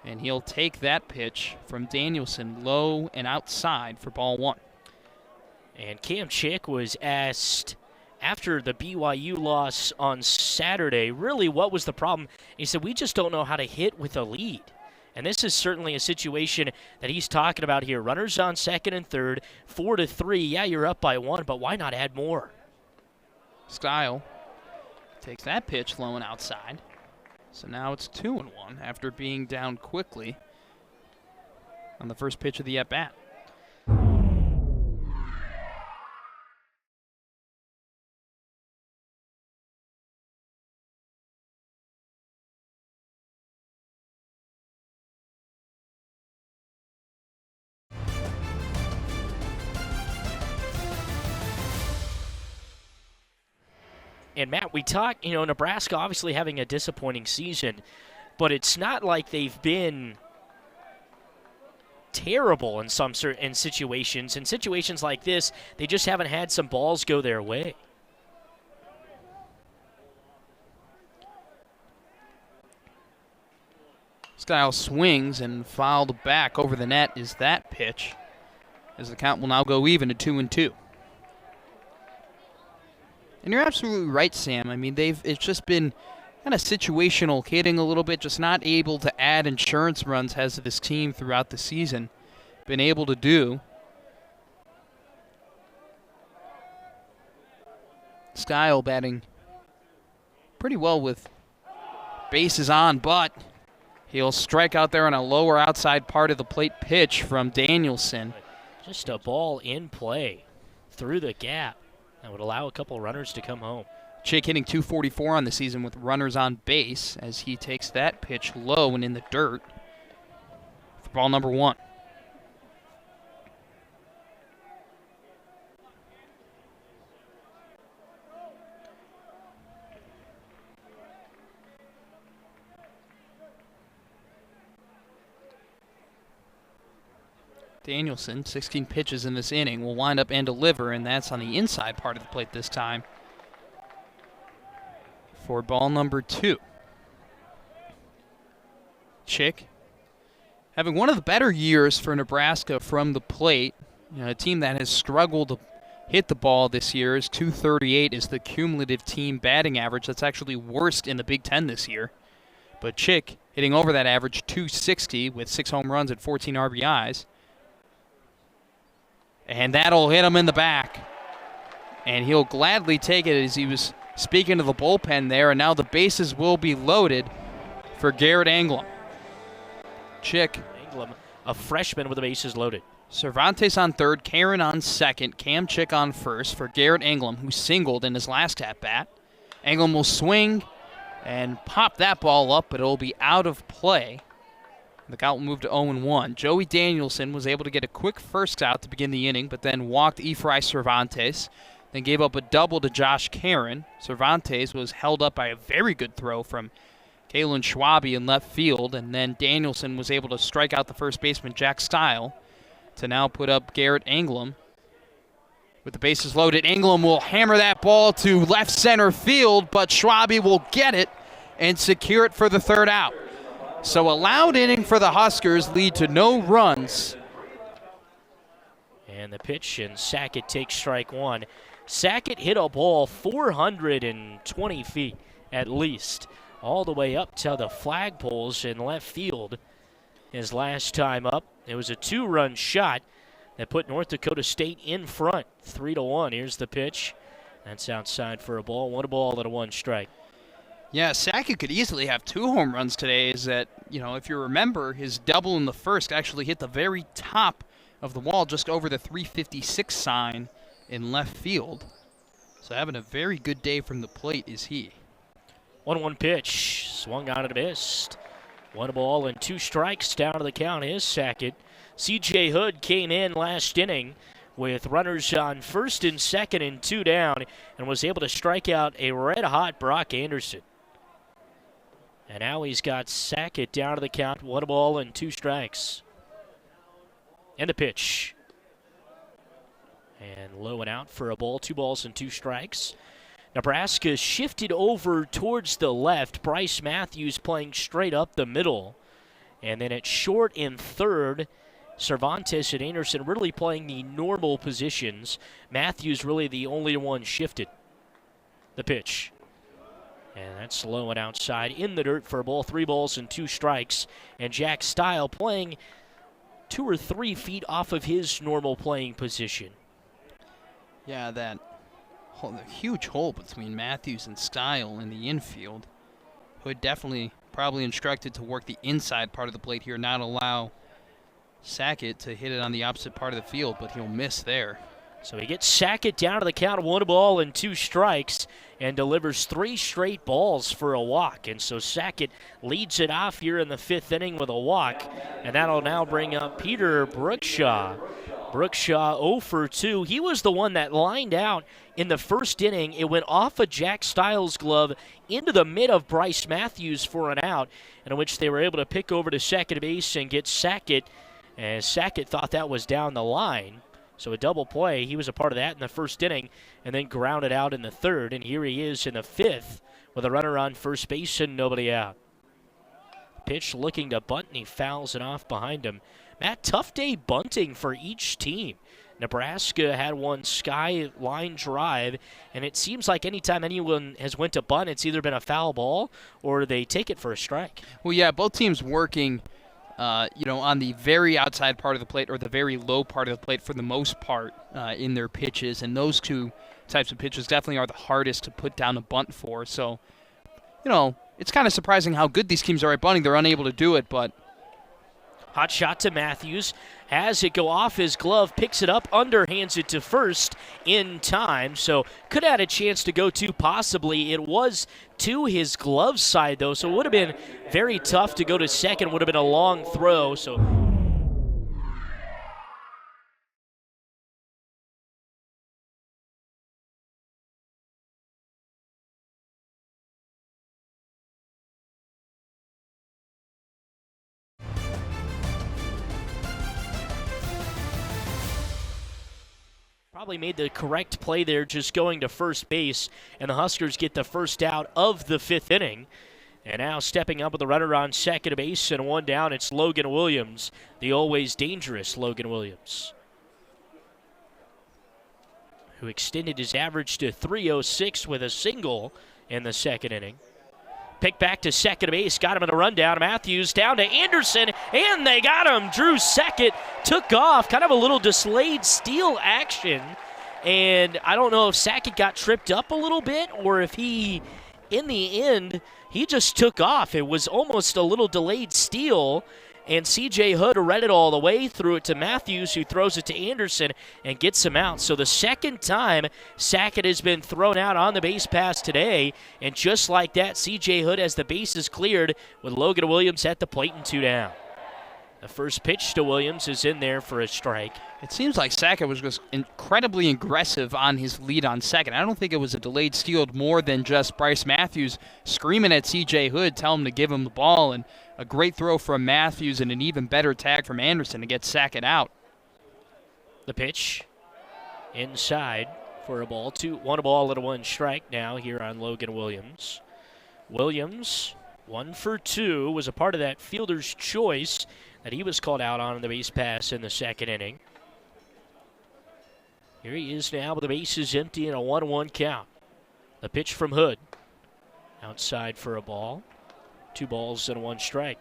And he'll take that pitch from Danielson low and outside for ball 1. And Cam Chick was asked after the BYU loss on Saturday, really what was the problem? He said, we just don't know how to hit with a lead. And this is certainly a situation that he's talking about here. Runners on second and third, 4-3. Yeah, you're up by 1, but why not add more? Stile takes that pitch low and outside. So now it's 2-1 after being down quickly on the first pitch of the at-bat. And, Matt, we talk, Nebraska obviously having a disappointing season, but it's not like they've been terrible in some certain situations. In situations like this, they just haven't had some balls go their way. Style swings and fouled back over the net is that pitch, as the count will now go even at 2-2. And you're absolutely right, Sam. I mean, it's just been kind of situational hitting a little bit, just not able to add insurance runs has this team throughout the season been able to do. Skyle batting pretty well with bases on, but he'll strike out there on a lower outside part of the plate pitch from Danielson. Just a ball in play through the gap that would allow a couple runners to come home. Chick hitting .244 on the season with runners on base as he takes that pitch low and in the dirt for ball number 1. Danielson, 16 pitches in this inning, will wind up and deliver, and that's on the inside part of the plate this time for ball number 2. Chick having one of the better years for Nebraska from the plate. You know, a team that has struggled to hit the ball this year. Is .238 is the cumulative team batting average. That's actually worst in the Big Ten this year. But Chick hitting over that average, .260 with 6 home runs and 14 RBIs. And that'll hit him in the back. And he'll gladly take it as he was speaking to the bullpen there. And now the bases will be loaded for Garrett Anglem. Chick. Anglem, a freshman with the bases loaded. Cervantes on third, Karen on second, Cam Chick on first for Garrett Anglem, who singled in his last at-bat. Anglem will swing and pop that ball up, but it'll be out of play. The count will move to 0-1. Joey Danielson was able to get a quick first out to begin the inning, but then walked Efrain Cervantes, then gave up a double to Josh Karen. Cervantes was held up by a very good throw from Kalen Schwabe in left field, and then Danielson was able to strike out the first baseman Jack Stile to now put up Garrett Anglem. With the bases loaded, Anglem will hammer that ball to left center field, but Schwabe will get it and secure it for the third out. So a loud inning for the Huskers lead to no runs. And the pitch, and Sackett takes strike 1. Sackett hit a ball 420 feet at least, all the way up to the flagpoles in left field. His last time up, it was a 2-run shot that put North Dakota State in front, 3-1. Here's the pitch. That's outside for a ball. 1 ball and a 1 strike. Yeah, Sackett could easily have 2 home runs today. Is that, you know, if you remember, his double in the first actually hit the very top of the wall, just over the 356 sign in left field. So having a very good day from the plate is he. 1-1 pitch, swung on and missed. 1 ball and 2 strikes down to the count is Sackett. C.J. Hood came in last inning with runners on first and second and 2 down and was able to strike out a red-hot Brock Anderson. And now he's got Sackett down to the count, 1 ball and 2 strikes. And the pitch. And low and out for a ball, 2 balls and 2 strikes. Nebraska shifted over towards the left. Bryce Matthews playing straight up the middle. And then at short and third, Cervantes and Anderson really playing the normal positions. Matthews really the only one shifted. The pitch. And that's low and outside in the dirt for a ball, 3 balls and 2 strikes. And Jack Stile playing 2 or 3 feet off of his normal playing position. Yeah, the huge hole between Matthews and Stile in the infield. Hood definitely probably instructed to work the inside part of the plate here, not allow Sackett to hit it on the opposite part of the field, but he'll miss there. So he gets Sackett down to the count of 1 ball and 2 strikes and delivers 3 straight balls for a walk. And so Sackett leads it off here in the 5th inning with a walk, and that'll now bring up Peter Brookshaw. Brookshaw 0 for 2. He was the one that lined out in the first inning. It went off of Jack Stiles' glove into the mid of Bryce Matthews for an out, in which they were able to pick over to second base and get Sackett And Sackett thought that was down the line. So a double play. He was a part of that in the first inning and then grounded out in the third. And here he is in the fifth with a runner on first base and nobody out. Pitch looking to bunt, and he fouls it off behind him. Matt, tough day bunting for each team. Nebraska had one skyline drive, and it seems like anytime anyone has went to bunt, it's either been a foul ball or they take it for a strike. Well, yeah, both teams working, on the very outside part of the plate or the very low part of the plate for the most part in their pitches, and those two types of pitches definitely are the hardest to put down a bunt for. So, it's kind of surprising how good these teams are at bunting. They're unable to do it, but... Hot shot to Matthews. Has it go off his glove, picks it up, underhands it to first in time. So could have had a chance to go to possibly. It was to his glove side, though, so it would have been very tough to go to second. Would have been a long throw. So probably made the correct play there, just going to first base, and the Huskers get the first out of the fifth inning. And now stepping up with the runner on second base and one down, it's Logan Williams, the always dangerous Logan Williams, who extended his average to .306 with a single in the second inning. Pick back to second base, got him in a rundown. Matthews down to Anderson, and they got him. Drew Sackett took off, kind of a little delayed steal action. And I don't know if Sackett got tripped up a little bit or if he, in the end, he just took off. It was almost a little delayed steal. And C.J. Hood read it all the way, threw it to Matthews, who throws it to Anderson and gets him out. So the second time Sackett has been thrown out on the base pass today, and just like that, C.J. Hood has the bases cleared with Logan Williams at the plate and two down. The first pitch to Williams is in there for a strike. It seems like Sackett was just incredibly aggressive on his lead on second. I don't think it was a delayed steal more than just Bryce Matthews screaming at C.J. Hood, telling him to give him the ball, and a great throw from Matthews and an even better tag from Anderson to get Sackett out. The pitch inside for a ball. One ball and a one strike now here on Logan Williams. Williams, 1 for 2, was a part of that fielder's choice that he was called out on the base pass in the second inning. Here he is now with the bases empty and a 1-1 count. The pitch from Hood. Outside for a ball. 2 balls and 1 strike.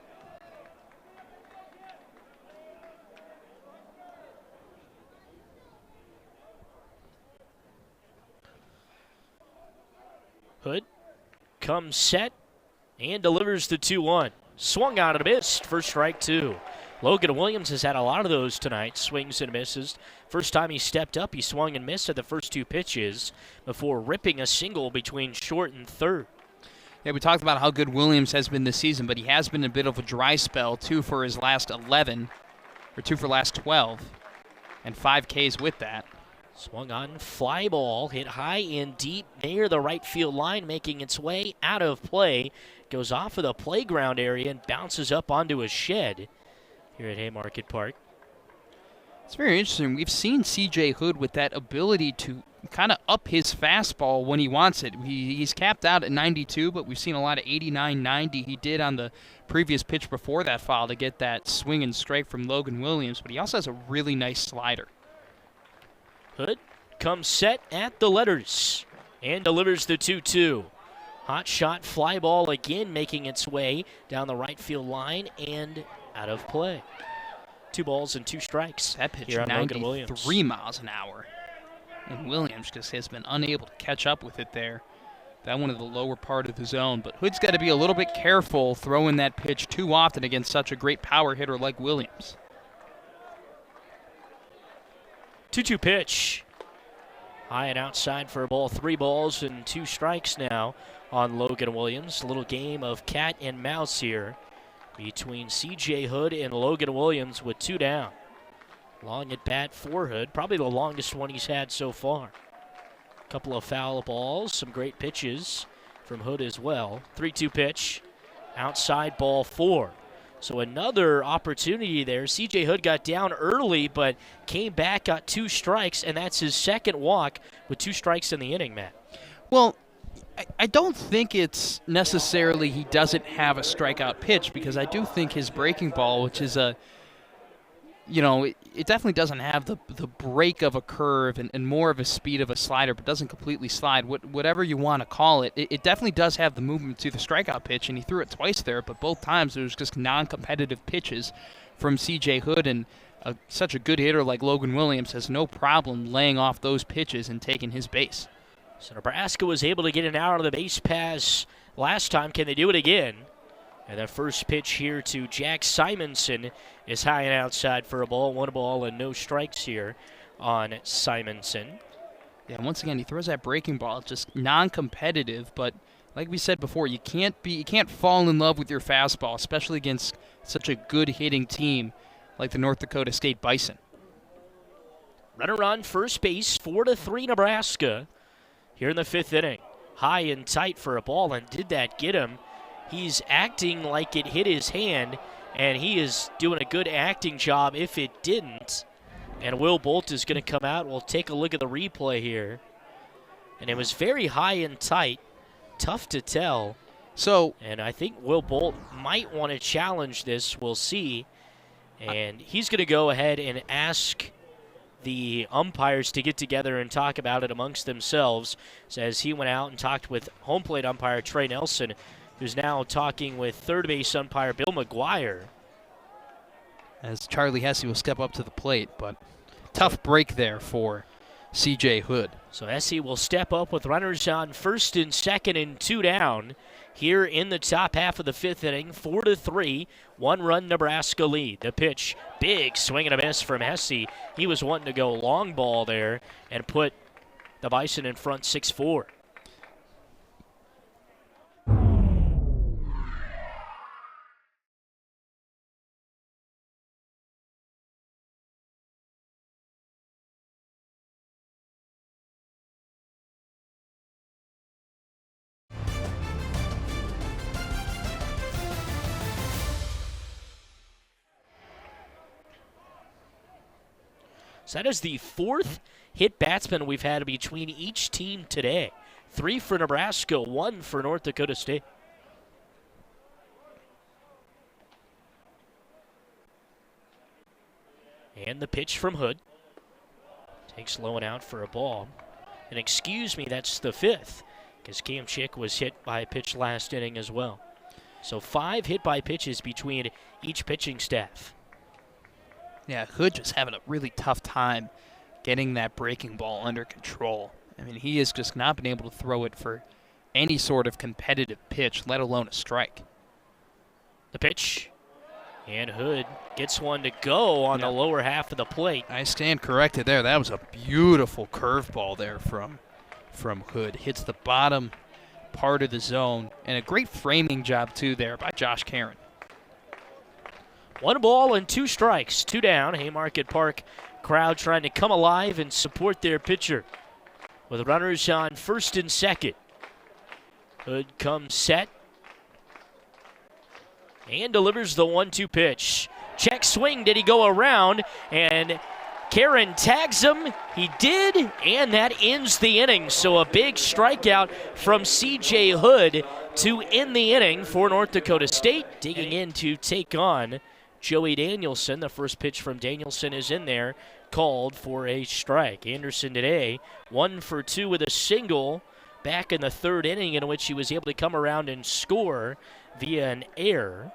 Hood comes set and delivers the 2-1. Swung out and missed for strike 2. Logan Williams has had a lot of those tonight, swings and misses. First time he stepped up, he swung and missed at the first 2 pitches before ripping a single between short and third. Yeah, we talked about how good Williams has been this season, but he has been a bit of a dry spell, 2 for his last 11, or 2 for last 12, and 5 Ks with that. Swung on, fly ball, hit high and deep near the right field line, making its way out of play. Goes off of the playground area and bounces up onto a shed here at Haymarket Park. It's very interesting. We've seen C.J. Hood with that ability to kind of up his fastball when he wants it. He's capped out at 92, but we've seen a lot of 89, 90. He did on the previous pitch before that foul to get that swing and strike from Logan Williams, but he also has a really nice slider. Hood comes set at the letters and delivers the 2-2. Hot shot fly ball again, making its way down the right field line and out of play. 2 balls and 2 strikes. That pitch, here on 93 miles an hour. And Williams just has been unable to catch up with it there. That one in the lower part of the zone. But Hood's got to be a little bit careful throwing that pitch too often against such a great power hitter like Williams. 2-2 pitch. High and outside for a ball. 3 balls and 2 strikes now on Logan Williams. A little game of cat and mouse here between C.J. Hood and Logan Williams with 2 down. Long at bat for Hood, probably the longest one he's had so far. A couple of foul balls, some great pitches from Hood as well. 3-2 pitch, outside ball 4. So another opportunity there. C.J. Hood got down early, but came back, got 2 strikes, and that's his second walk with 2 strikes in the inning, Matt. Well, I don't think it's necessarily he doesn't have a strikeout pitch, because I do think his breaking ball, which is it definitely doesn't have the break of a curve and more of a speed of a slider, but doesn't completely slide. Whatever you want to call it, it definitely does have the movement to the strikeout pitch, and he threw it twice there, but both times it was just non-competitive pitches from C.J. Hood, and such a good hitter like Logan Williams has no problem laying off those pitches and taking his base. So Nebraska was able to get an out of the base pass last time. Can they do it again? And the first pitch here to Jack Simonson is high and outside for a ball. 1 ball and no strikes here on Simonson. Yeah, once again, he throws that breaking ball. It's just non-competitive, but like we said before, you can't fall in love with your fastball, especially against such a good hitting team like the North Dakota State Bison. Runner on first base, 4-3 Nebraska here in the 5th inning. High and tight for a ball, and did that get him? He's acting like it hit his hand, and he is doing a good acting job if it didn't. And Will Bolt is going to come out. We'll take a look at the replay here. And it was very high and tight. Tough to tell. And I think Will Bolt might want to challenge this. We'll see. And he's going to go ahead and ask the umpires to get together and talk about it amongst themselves. So as he went out and talked with home plate umpire Trey Nelson, who's now talking with third base umpire Bill McGuire. As Charlie Hesse will step up to the plate, but tough break there for C.J. Hood. So Hesse will step up with runners on first and second and 2 down here in the top half of the 5th inning. 4-3, 1-run Nebraska lead. The pitch, big swing and a miss from Hesse. He was wanting to go long ball there and put the Bison in front 6-4. So that is the 4th hit batsman we've had between each team today. 3 for Nebraska, 1 for North Dakota State. And the pitch from Hood. Takes low and out for a ball. And excuse me, that's the 5th, because Cam Chick was hit by a pitch last inning as well. So 5 hit by pitches between each pitching staff. Yeah, Hood just having a really tough time getting that breaking ball under control. I mean, he has just not been able to throw it for any sort of competitive pitch, let alone a strike. The pitch, and Hood gets one to go on the lower half of the plate. I stand corrected there. That was a beautiful curveball there from Hood. Hits the bottom part of the zone, and a great framing job, too, there by Josh Karen. 1 ball and 2 strikes, 2 down. Haymarket Park crowd trying to come alive and support their pitcher with runners on first and second. Hood comes set and delivers the 1-2 pitch. Check swing, did he go around? And Karen tags him. He did, and that ends the inning. So a big strikeout from C.J. Hood to end the inning for North Dakota State. Digging in to take on Joey Danielson. The first pitch from Danielson is in there, called for a strike. Anderson today 1 for 2 with a single back in the 3rd inning, in which he was able to come around and score via an error.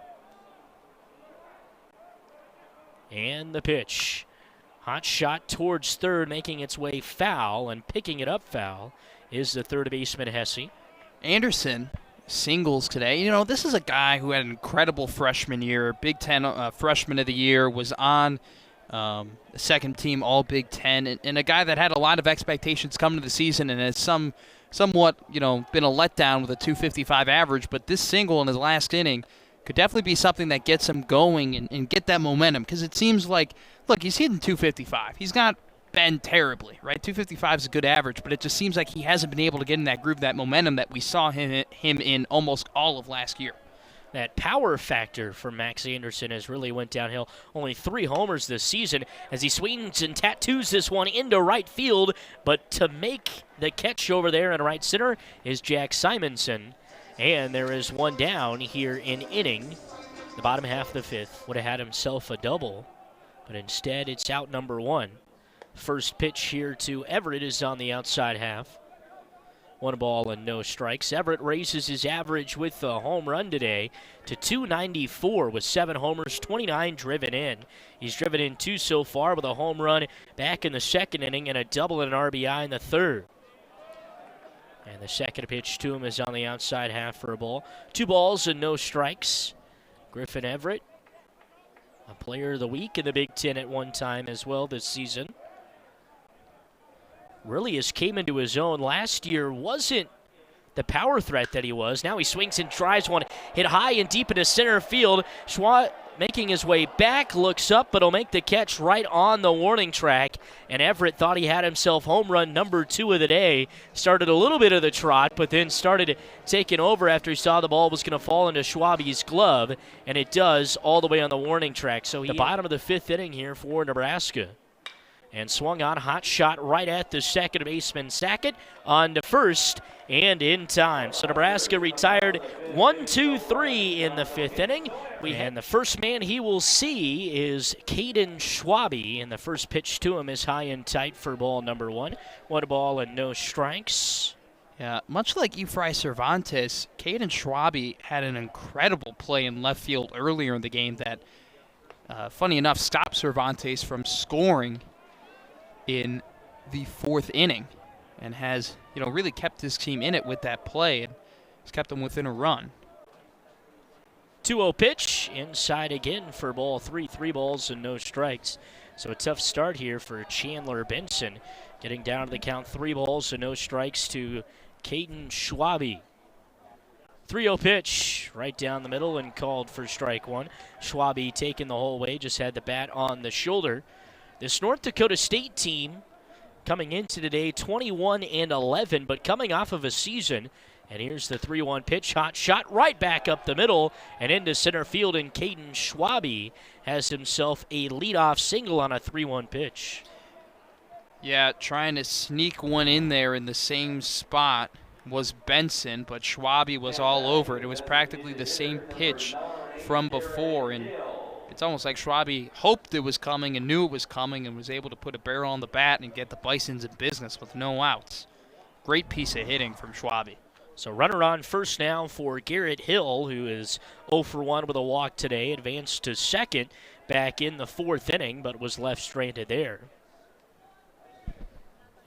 And the pitch, hot shot towards third, making its way foul, and picking it up foul is the third baseman Hesse. Anderson singles today. You know, this is a guy who had an incredible freshman year, Big Ten freshman of the year, was on the second team All Big Ten, and a guy that had a lot of expectations coming to the season and has somewhat, been a letdown with a .255 average, but this single in his last inning could definitely be something that gets him going and get that momentum, because it seems like, look, he's hitting .255. He's not been terribly, right? .255 is a good average, but it just seems like he hasn't been able to get in that groove, that momentum that we saw him in almost all of last year. That power factor for Max Anderson has really went downhill. Only 3 homers this season as he swings and tattoos this one into right field. But to make the catch over there in right center is Jack Simonson. And there is one down here in inning. The bottom half of the 5th would have had himself a double. But instead it's out number 1. First pitch here to Everett is on the outside half. 1 ball and no strikes. Everett raises his average with a home run today to 294 with 7 homers, 29 driven in. He's driven in 2 so far with a home run back in the 2nd inning and a double and an RBI in the 3rd. And the second pitch to him is on the outside half for a ball. 2 balls and no strikes. Griffin Everett, a player of the week in the Big Ten at one time as well this season. Really has came into his own. Last year wasn't the power threat that he was. Now he swings and tries one, hit high and deep into center field. Schwa making his way back, looks up, but he'll make the catch right on the warning track. And Everett thought he had himself home run number 2 of the day. Started a little bit of the trot, but then started taking over after he saw the ball was going to fall into Schwabe's glove, and it does all the way on the warning track. So the bottom of the 5th inning here for Nebraska. And swung on, hot shot right at the second baseman Sackett on to first and in time. So Nebraska retired 1-2-3 in the 5th inning. And the first man he will see is Caden Schwabe, and the first pitch to him is high and tight for ball number 1. 1 ball and no strikes. Yeah, much like Efrain Cervantes, Caden Schwabe had an incredible play in left field earlier in the game that, funny enough, stopped Cervantes from scoring in the 4th inning, and has, really kept his team in it with that play, and has kept them within a run. 2-0 pitch, inside again for ball 3. 3 balls and no strikes. So a tough start here for Chandler Benson, getting down to the count. 3 balls and no strikes to Caden Schwabe. 3-0 pitch, right down the middle and called for strike 1. Schwabe taking the whole way, just had the bat on the shoulder. This North Dakota State team coming into today 21-11, but coming off of a season. And here's the 3-1 pitch, hot shot right back up the middle and into center field, and Caden Schwabe has himself a leadoff single on a 3-1 pitch. Yeah, trying to sneak one in there in the same spot was Benson, but Schwabe was all over it. It was practically the same pitch from before, and it's almost like Schwabe hoped it was coming and knew it was coming and was able to put a barrel on the bat and get the Bisons in business with no outs. Great piece of hitting from Schwabe. So runner on first now for Garrett Hill, who is 0 for 1 with a walk today. Advanced to second back in the 4th inning, but was left stranded there.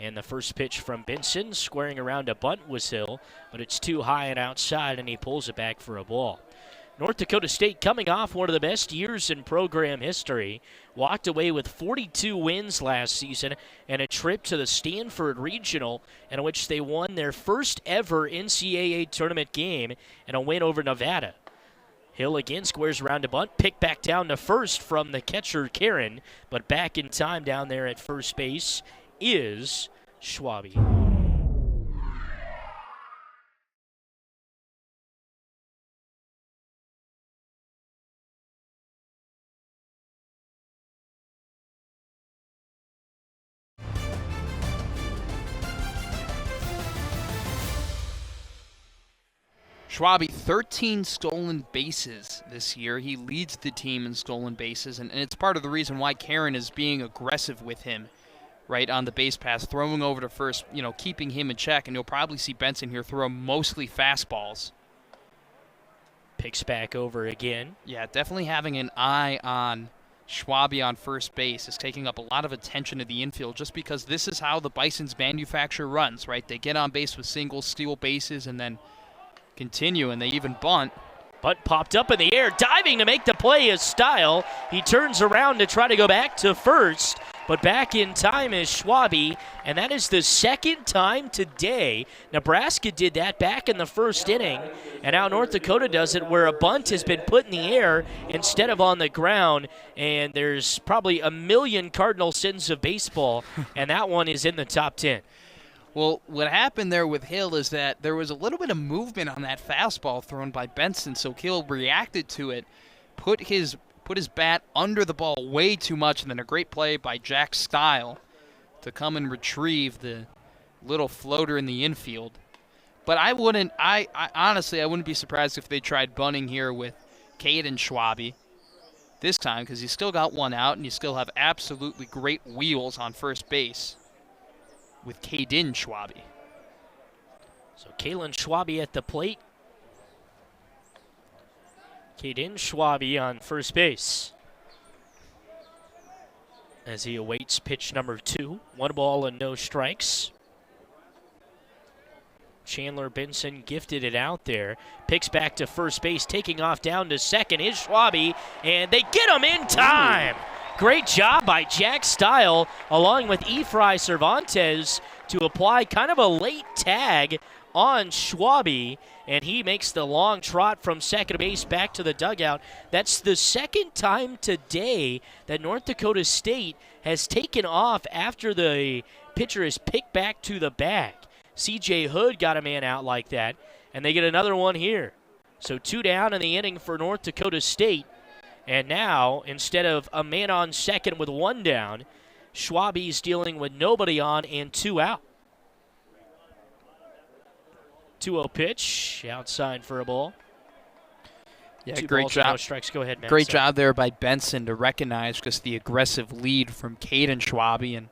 And the first pitch from Benson, squaring around a bunt was Hill, but it's too high and outside, and he pulls it back for a ball. North Dakota State coming off one of the best years in program history. Walked away with 42 wins last season and a trip to the Stanford Regional, in which they won their first ever NCAA tournament game and a win over Nevada. Hill again squares around a bunt, picked back down to first from the catcher Karen, but back in time down there at first base is Schwabe. Schwabe, 13 stolen bases this year. He leads the team in stolen bases, and it's part of the reason why Karen is being aggressive with him right on the base pass, throwing over to first, keeping him in check, and you'll probably see Benson here throw mostly fastballs. Picks back over again. Yeah, definitely having an eye on Schwabe on first base is taking up a lot of attention to the infield, just because this is how the Bison's manufacture runs, right? They get on base with singles, steal bases, and then continue, and they even bunt. Bunt popped up in the air, diving to make the play is Style. He turns around to try to go back to first, but back in time is Schwabe, and that is the second time today. Nebraska did that back in the 1st inning, and now North Dakota does it where a bunt has been put in the air instead of on the ground, and there's probably a million cardinal sins of baseball, and that one is in the top 10. Well, what happened there with Hill is that there was a little bit of movement on that fastball thrown by Benson, so Hill reacted to it, put his bat under the ball way too much, and then a great play by Jack Stile to come and retrieve the little floater in the infield. But I honestly, I wouldn't be surprised if they tried bunting here with Caden Schwabe this time, because you still got one out, and you still have absolutely great wheels on first base with Caden Schwabe. So Kalen Schwabe at the plate. Caden Schwabe on first base as he awaits pitch number 2. 1 ball and no strikes. Chandler Benson gifted it out there. Picks back to first base, taking off down to second is Schwabe, and they get him in time. Great job by Jack Stile along with Efrain Cervantes to apply kind of a late tag on Schwabe, and he makes the long trot from second base back to the dugout. That's the second time today that North Dakota State has taken off after the pitcher is picked back to the bag. C.J. Hood got a man out like that, and they get another one here. So 2 down in the inning for North Dakota State. And now, instead of a man on second with 1 down, Schwabe's dealing with nobody on and 2 out. 2-0 pitch, outside for a ball. Yeah, 2 great balls and job. no strikes. Go ahead, Matt. Great job there by Benson to recognize just the aggressive lead from Caden Schwabe. And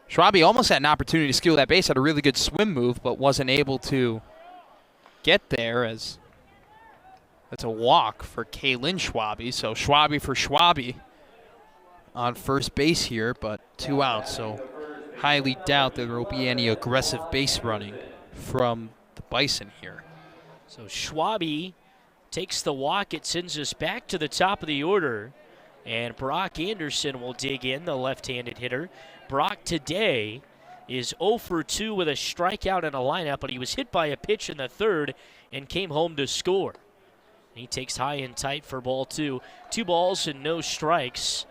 Schwabe almost had an opportunity to steal that base, had a really good swim move, but wasn't able to get there as that's a walk for Kalen Schwabe. So Schwabe for Schwabe on first base here, but 2 outs. So highly doubt there will be any aggressive base running from the Bison here. So Schwabe takes the walk. It sends us back to the top of the order. And Brock Anderson will dig in, the left-handed hitter. Brock today is 0 for 2 with a strikeout and a lineup, but he was hit by a pitch in the third and came home to score. He takes high and tight for ball 2. 2 balls and no strikes.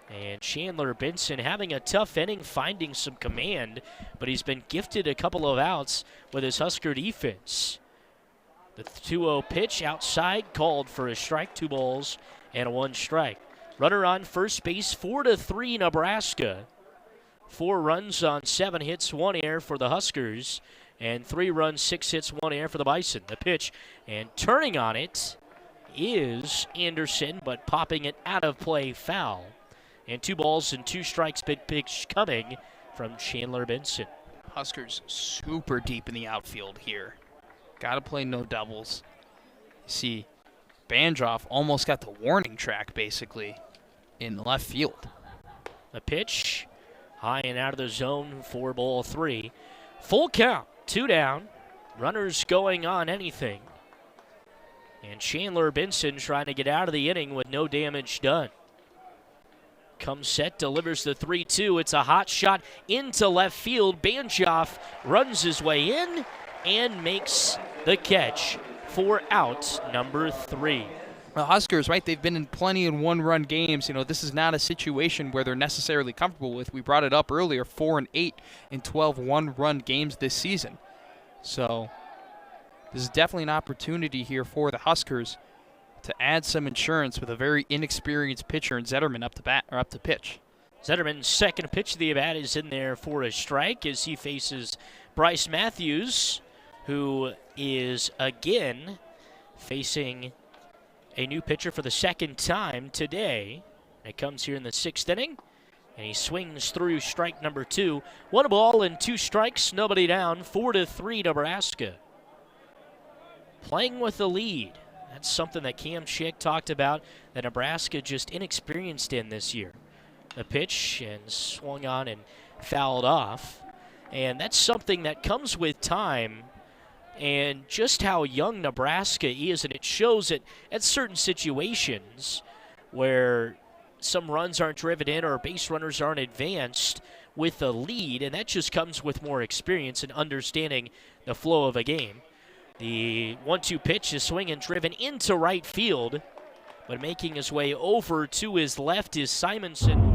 And Chandler Benson having a tough inning, finding some command, but he's been gifted a couple of outs with his Husker defense. The 2-0 pitch outside, called for a strike, 2 balls and 1 strike. Runner on first base, 4-3 Nebraska. 4 runs on 7 hits, 1 error for the Huskers, and 3 runs, 6 hits, 1 error for the Bison. The pitch, and turning on it is Anderson, but popping it out of play, foul. And 2 balls and 2 strikes, big pitch coming from Chandler Benson. Huskers super deep in the outfield here. Got to play no doubles. You see, Banshoff almost got the warning track, basically, in left field. The pitch, high and out of the zone for ball 3. Full count, 2 down. Runners going on anything. And Chandler Benson trying to get out of the inning with no damage done. Comes set, delivers the 3-2. It's a hot shot into left field. Banshoff runs his way in and makes the catch for out number 3. The Huskers, right, they've been in plenty of 1-run games. You know, this is not a situation where they're necessarily comfortable with. We brought it up earlier, 4-8 in 12 1-run games this season. So this is definitely an opportunity here for the Huskers to add some insurance with a very inexperienced pitcher and Zetterman up to pitch. Zetterman's second pitch of the at-bat is in there for a strike as he faces Bryce Matthews, who is again facing a new pitcher for the second time today. It comes here in the 6th inning, and he swings through strike number 2. 1 ball and 2 strikes, nobody down, 4-3 Nebraska. Playing with the lead. That's something that Cam Schick talked about that Nebraska just inexperienced in this year. The pitch and swung on and fouled off. And that's something that comes with time and just how young Nebraska is. And it shows it at certain situations where some runs aren't driven in or base runners aren't advanced with a lead. And that just comes with more experience and understanding the flow of a game. The 1-2 pitch is swinging, driven into right field, but making his way over to his left is Simonson.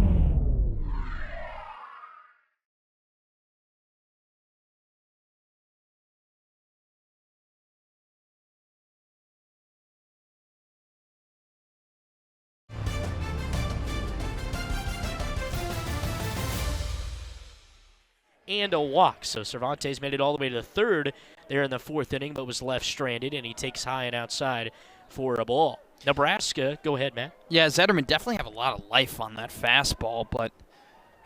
and a walk. So Cervantes made it all the way to the third there in the fourth inning, but was left stranded, and he takes high and outside for a ball. Nebraska, go ahead, Matt. Yeah, Zetterman definitely have a lot of life on that fastball, but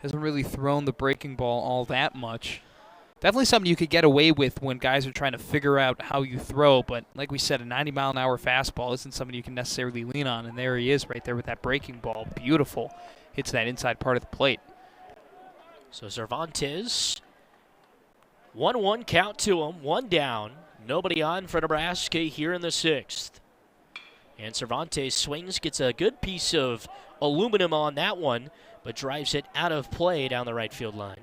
hasn't really thrown the breaking ball all that much. Definitely something you could get away with when guys are trying to figure out how you throw, but like we said, a 90-mile-an-hour fastball isn't something you can necessarily lean on, and there he is right there with that breaking ball. Beautiful. Hits that inside part of the plate. So Cervantes, 1-1 count to him, one down. Nobody on for Nebraska here in the sixth. And Cervantes swings, gets a good piece of aluminum on that one, but drives it out of play down the right field line.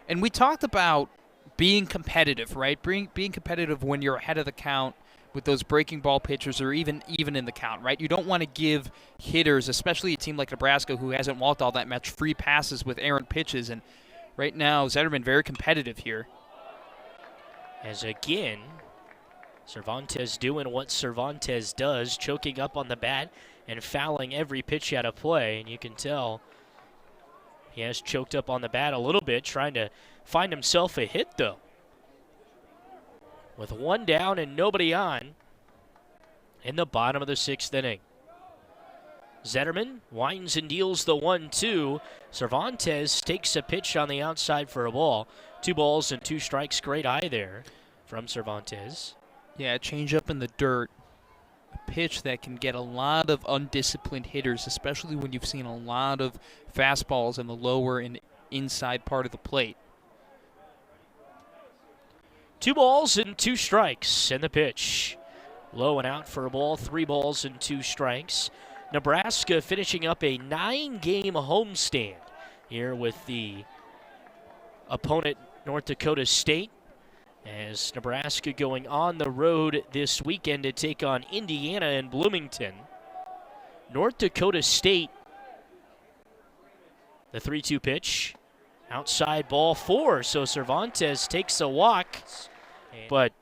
And we talked about being competitive, right? Being competitive when you're ahead of the count with those breaking ball pitchers or even in the count, right? You don't want to give hitters, especially a team like Nebraska who hasn't walked all that much, free passes with errant pitches. And right now, Zetterman very competitive here. As again, Cervantes doing what Cervantes does, choking up on the bat and fouling every pitch out of play. And you can tell he has choked up on the bat a little bit, trying to find himself a hit, though. With one down and nobody on in the bottom of the sixth inning. Zetterman winds and deals the 1-2. Cervantes takes a pitch on the outside for a ball. 2 balls and 2 strikes. Great eye there from Cervantes. Yeah, change up in the dirt. A pitch that can get a lot of undisciplined hitters, especially when you've seen a lot of fastballs in the lower and inside part of the plate. 2 balls and 2 strikes, and the pitch. Low and out for a ball, 3 balls and 2 strikes. Nebraska finishing up a 9-game homestand here with the opponent, North Dakota State, as Nebraska going on the road this weekend to take on Indiana and Bloomington. North Dakota State, the 3-2 pitch, outside ball 4, so Cervantes takes a walk, but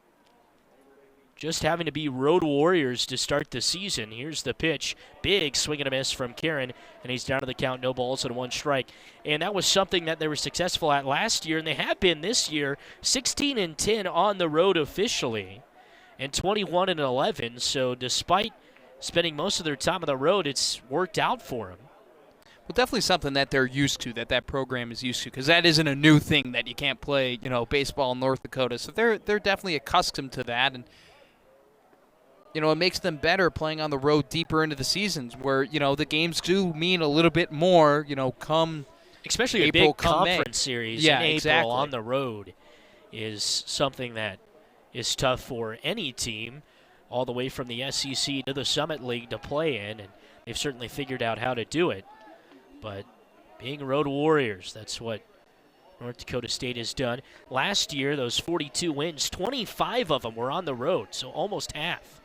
just having to be road warriors to start the season. Here's the pitch. Big swing and a miss from Karen, and he's down to the count, no balls and 1 strike. And that was something that they were successful at last year, and they have been this year, 16-10 on the road officially, and 21-11. So despite spending most of their time on the road, it's worked out for them. Well, definitely something that they're used to, that program is used to, because that isn't a new thing that you can't play, baseball in North Dakota. So they're definitely accustomed to that, and it makes them better playing on the road deeper into the seasons where, the games do mean a little bit more, come especially April, a big come conference May. series Yeah, in April exactly. on the road is something that is tough for any team all the way from the SEC to the Summit League to play in, and they've certainly figured out how to do it. But being road warriors, that's what North Dakota State has done. Last year, those 42 wins, 25 of them were on the road, so almost half.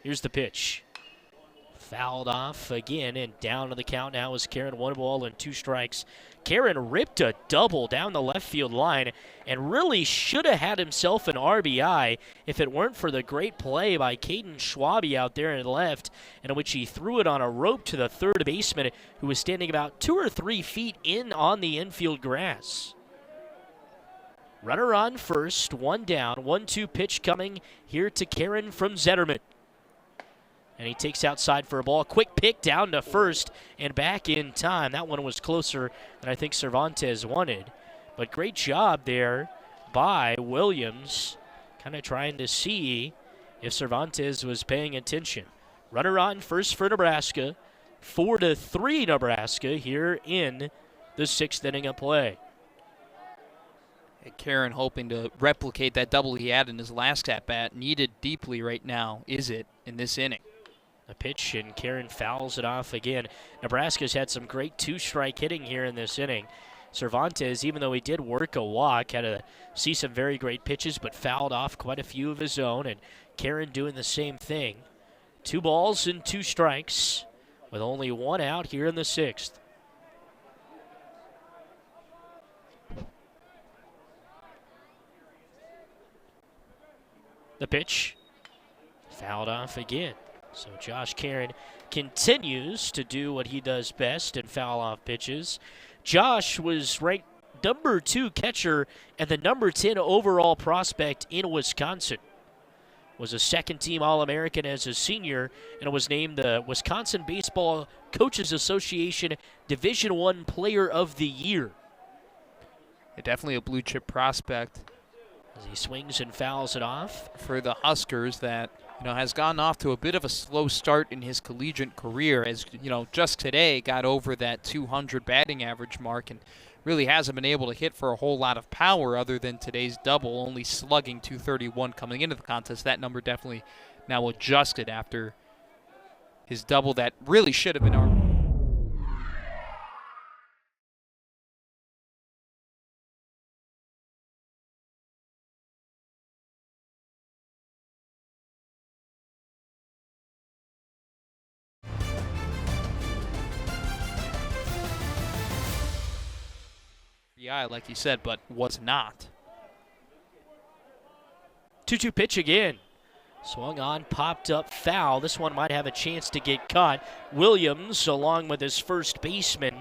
Here's the pitch. Fouled off again, and down to the count now is Karen. 1 ball and 2 strikes. Karen ripped a double down the left field line and really should have had himself an RBI if it weren't for the great play by Caden Schwabe out there in left, in which he threw it on a rope to the third baseman who was standing about 2 or 3 feet in on the infield grass. Runner on first, 1 down, 1-2 pitch coming here to Karen from Zetterman. And he takes outside for a ball. Quick pick down to first and back in time. That one was closer than I think Cervantes wanted. But great job there by Williams, kind of trying to see if Cervantes was paying attention. Runner on first for Nebraska. 4-3 Nebraska here in the 6th inning of play. Karen hoping to replicate that double he had in his last at-bat. Needed deeply right now, is it, in this inning? A pitch, and Karen fouls it off again. Nebraska's had some great 2-strike hitting here in this inning. Cervantes, even though he did work a walk, had to see some very great pitches, but fouled off quite a few of his own, and Karen doing the same thing. 2 balls and 2 strikes with only 1 out here in the 6th. The pitch, fouled off again. So Josh Karen continues to do what he does best and foul off pitches. Josh was ranked number 2 catcher and the number 10 overall prospect in Wisconsin. Was a second-team All-American as a senior, and was named the Wisconsin Baseball Coaches Association Division I Player of the Year. Definitely a blue-chip prospect. As he swings and fouls it off. For the Huskers that, has gotten off to a bit of a slow start in his collegiate career, as, just today got over that 200 batting average mark and really hasn't been able to hit for a whole lot of power other than today's double, only slugging 231 coming into the contest. That number definitely now adjusted after his double that really should have been our. Like you said, but was not. 2-2 pitch again. Swung on, popped up, foul. This one might have a chance to get caught. Williams, along with his first baseman,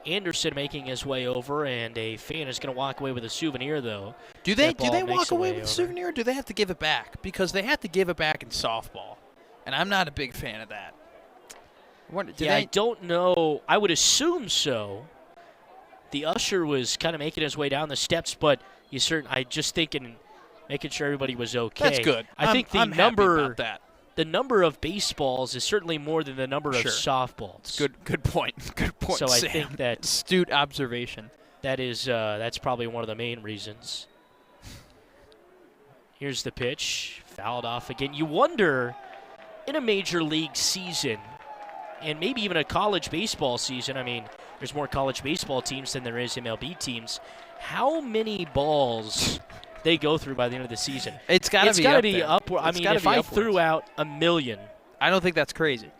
Anderson, making his way over, and a fan is going to walk away with a souvenir, though. Do they walk away with a souvenir, or do they have to give it back? Because they have to give it back in softball, and I'm not a big fan of that. I don't know. I would assume so. The usher was kind of making his way down the steps, but I just thinking, making sure everybody was okay. That's good. I think I'm happy about that. The number of baseballs is certainly more than the number of softballs. Good point. Good point. So Sam. I think that astute observation. That's probably one of the main reasons. Here's the pitch, fouled off again. You wonder, in a major league season, and maybe even a college baseball season, I mean, there's more college baseball teams than there is MLB teams, how many balls they go through by the end of the season. It's got to be upward. I mean, if I threw out 1 million. I don't think that's crazy.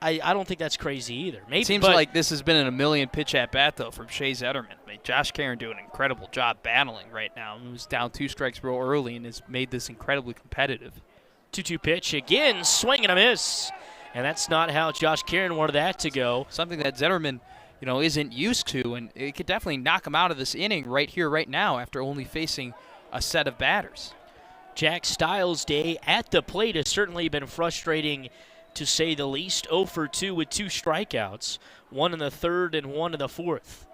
I don't think that's crazy either. Maybe, it seems like this has been an 1 million pitch at bat, though, from Shea Zetterman. I mean, Josh Caron doing an incredible job battling right now. He was down 2 strikes real early and has made this incredibly competitive. 2-2 pitch again, swing and a miss. And that's not how Josh Caron wanted that to go. Something that Zetterman, isn't used to, and it could definitely knock him out of this inning right here, right now, after only facing a set of batters. Jack Stiles' day at the plate has certainly been frustrating, to say the least. 0 for 2 with 2 strikeouts, 1 in the 3rd and 1 in the 4th.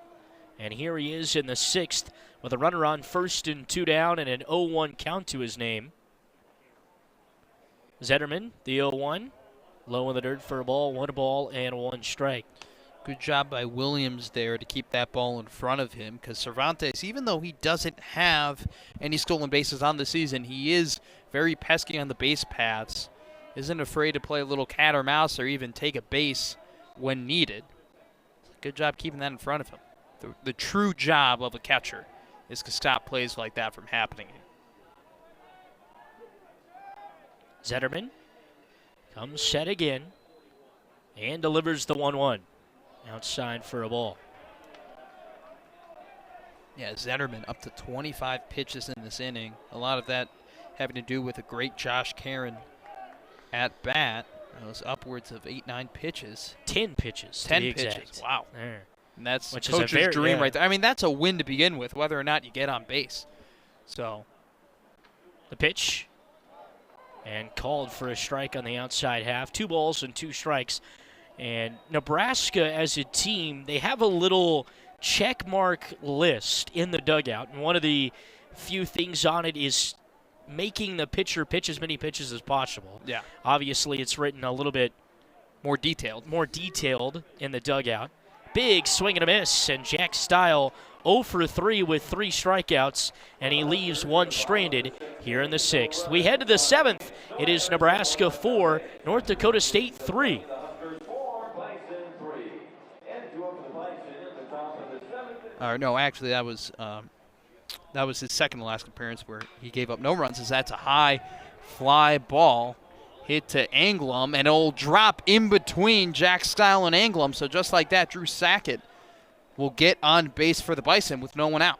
And here he is in the 6th with a runner on 1st and 2 down and an 0-1 count to his name. Zetterman, the 0-1. Low in the dirt for a ball, 1 ball and 1 strike. Good job by Williams there to keep that ball in front of him, because Cervantes, even though he doesn't have any stolen bases on the season, he is very pesky on the base paths, isn't afraid to play a little cat or mouse or even take a base when needed. Good job keeping that in front of him. The true job of a catcher is to stop plays like that from happening. Zetterman comes set again and delivers the 1-1. Outside for a ball. Yeah, Zetterman up to 25 pitches in this inning. A lot of that having to do with a great Josh Caron at bat. It was upwards of 8-9 pitches. 10 pitches. 10 pitches. Wow. There. And that's coach's dream right there. I mean, that's a win to begin with, whether or not you get on base. So, the pitch. And called for a strike on the outside half. 2 balls and 2 strikes. And Nebraska as a team, they have a little check mark list in the dugout. And one of the few things on it is making the pitcher pitch as many pitches as possible. Yeah. Obviously, it's written a little bit more detailed in the dugout. Big swing and a miss, and Jack Stile 0 for 3 with 3 strikeouts, and he leaves 1 stranded here in the 6th. We head to the 7th. It is Nebraska 4, North Dakota State 3. No, actually, that was his second to last appearance where he gave up no runs, as that's a high fly ball hit to Anglum, and it'll drop in between Jack Stile and Anglum. So just like that, Drew Sackett will get on base for the Bison with no one out.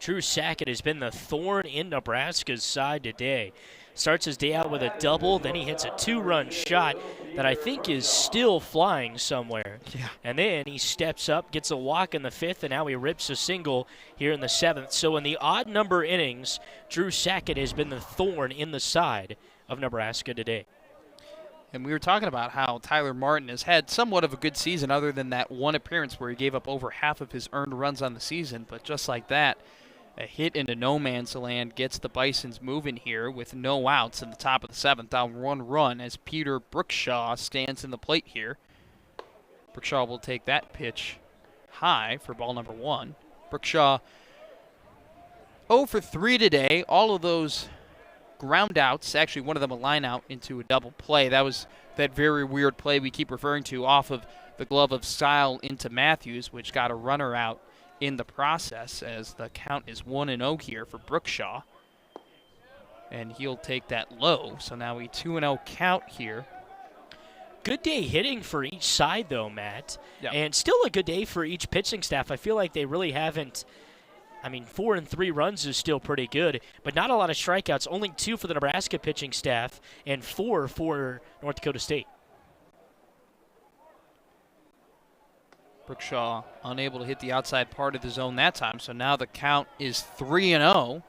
Drew Sackett has been the thorn in Nebraska's side today. starts his day out with a double, then he hits a 2-run shot that I think is still flying somewhere. Yeah. And then he steps up, gets a walk in the 5th, and now he rips a single here in the 7th. So in the odd number innings, Drew Sackett has been the thorn in the side of Nebraska today. And we were talking about how Tyler Martin has had somewhat of a good season other than that one appearance where he gave up over half of his earned runs on the season. But just like that, a hit into no man's land gets the Bisons moving here with no outs in the top of the 7th, down 1 run as Peter Brookshaw stands in the plate here. Brookshaw will take that pitch high for ball number 1. Brookshaw 0 for 3 today. All of those ground outs, actually one of them a line out into a double play. That was that very weird play we keep referring to off of the glove of Style into Matthews, which got a runner out in the process, as the count is 1-0 here for Brookshaw. And he'll take that low, so now a 2-0 count here. Good day hitting for each side, though, Matt. Yep. And still a good day for each pitching staff. I feel like they really haven't. 4 and 3 runs is still pretty good, but not a lot of strikeouts. Only 2 for the Nebraska pitching staff and 4 for North Dakota State. Brookshaw unable to hit the outside part of the zone that time, so now the count is 3-0.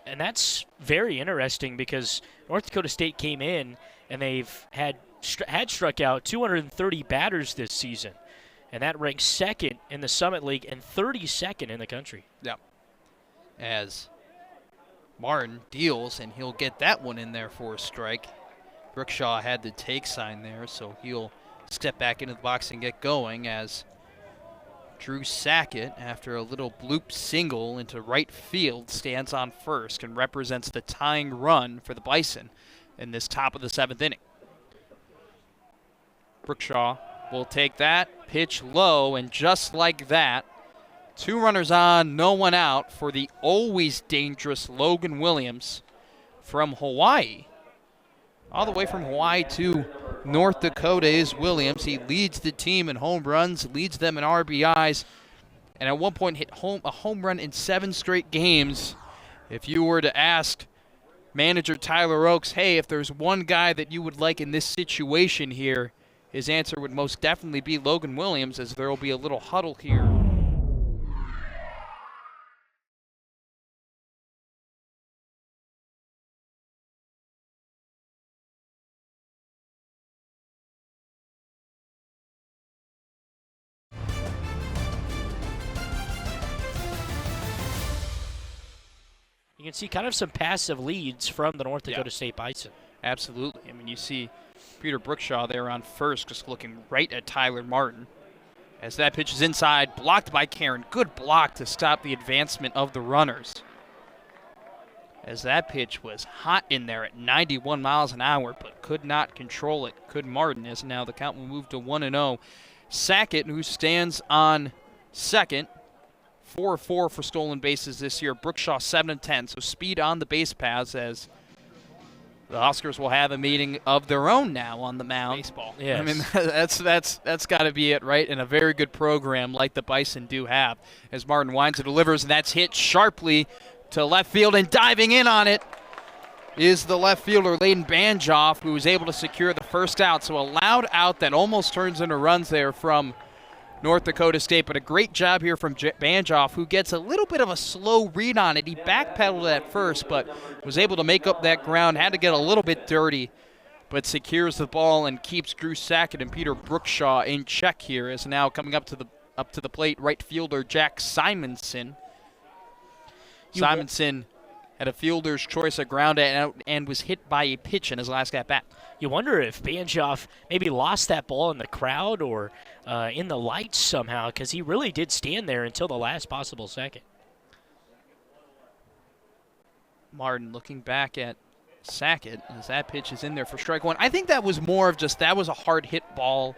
And that's very interesting because North Dakota State came in and they've had struck out 230 batters this season. And that ranks 2nd in the Summit League and 32nd in the country. Yep. As Martin deals, and he'll get that one in there for a strike. Brookshaw had the take sign there, so he'll step back into the box and get going as Drew Sackett, after a little bloop single into right field, stands on first and represents the tying run for the Bison in this top of the 7th inning. Brookshaw will take that, pitch low, and just like that, 2 runners on, no one out for the always dangerous Logan Williams from Hawaii. All the way from Hawaii to North Dakota is Williams. He leads the team in home runs, leads them in RBIs, and at one point hit a home run in 7 straight games. If you were to ask manager Tyler Oaks, hey, if there's one guy that you would like in this situation here, his answer would most definitely be Logan Williams, as there will be a little huddle here. You can see kind of some passive leads from the North Dakota State Bison. Absolutely. You see Peter Brookshaw there on first, just looking right at Tyler Martin. As that pitch is inside, blocked by Karen. Good block to stop the advancement of the runners. As that pitch was hot in there at 91 miles an hour, but could not control it. Could Martin, as now the count will move to 1-0. Sackett, who stands on second, 4-4 for stolen bases this year. Brookshaw 7-10, so speed on the base paths as the Huskers will have a meeting of their own now on the mound. Baseball. Yes. That's got to be it, right? And a very good program like the Bison do have. As Martin winds and delivers, and that's hit sharply to left field, and diving in on it is the left fielder Leighton Banshoff, who was able to secure the first out. So a loud out that almost turns into runs there from North Dakota State, but a great job here from Banshoff, who gets a little bit of a slow read on it. He backpedaled at first, but was able to make up that ground, had to get a little bit dirty, but secures the ball and keeps Drew Sackett and Peter Brookshaw in check here, as now coming up to the plate, right fielder Jack Simonson. Simonson had a fielder's choice of ground out and was hit by a pitch in his last at-bat. You wonder if Banshoff maybe lost that ball in the crowd or in the lights somehow, because he really did stand there until the last possible second. Martin looking back at Sackett as that pitch is in there for strike one. I think that was more of just that was a hard hit ball,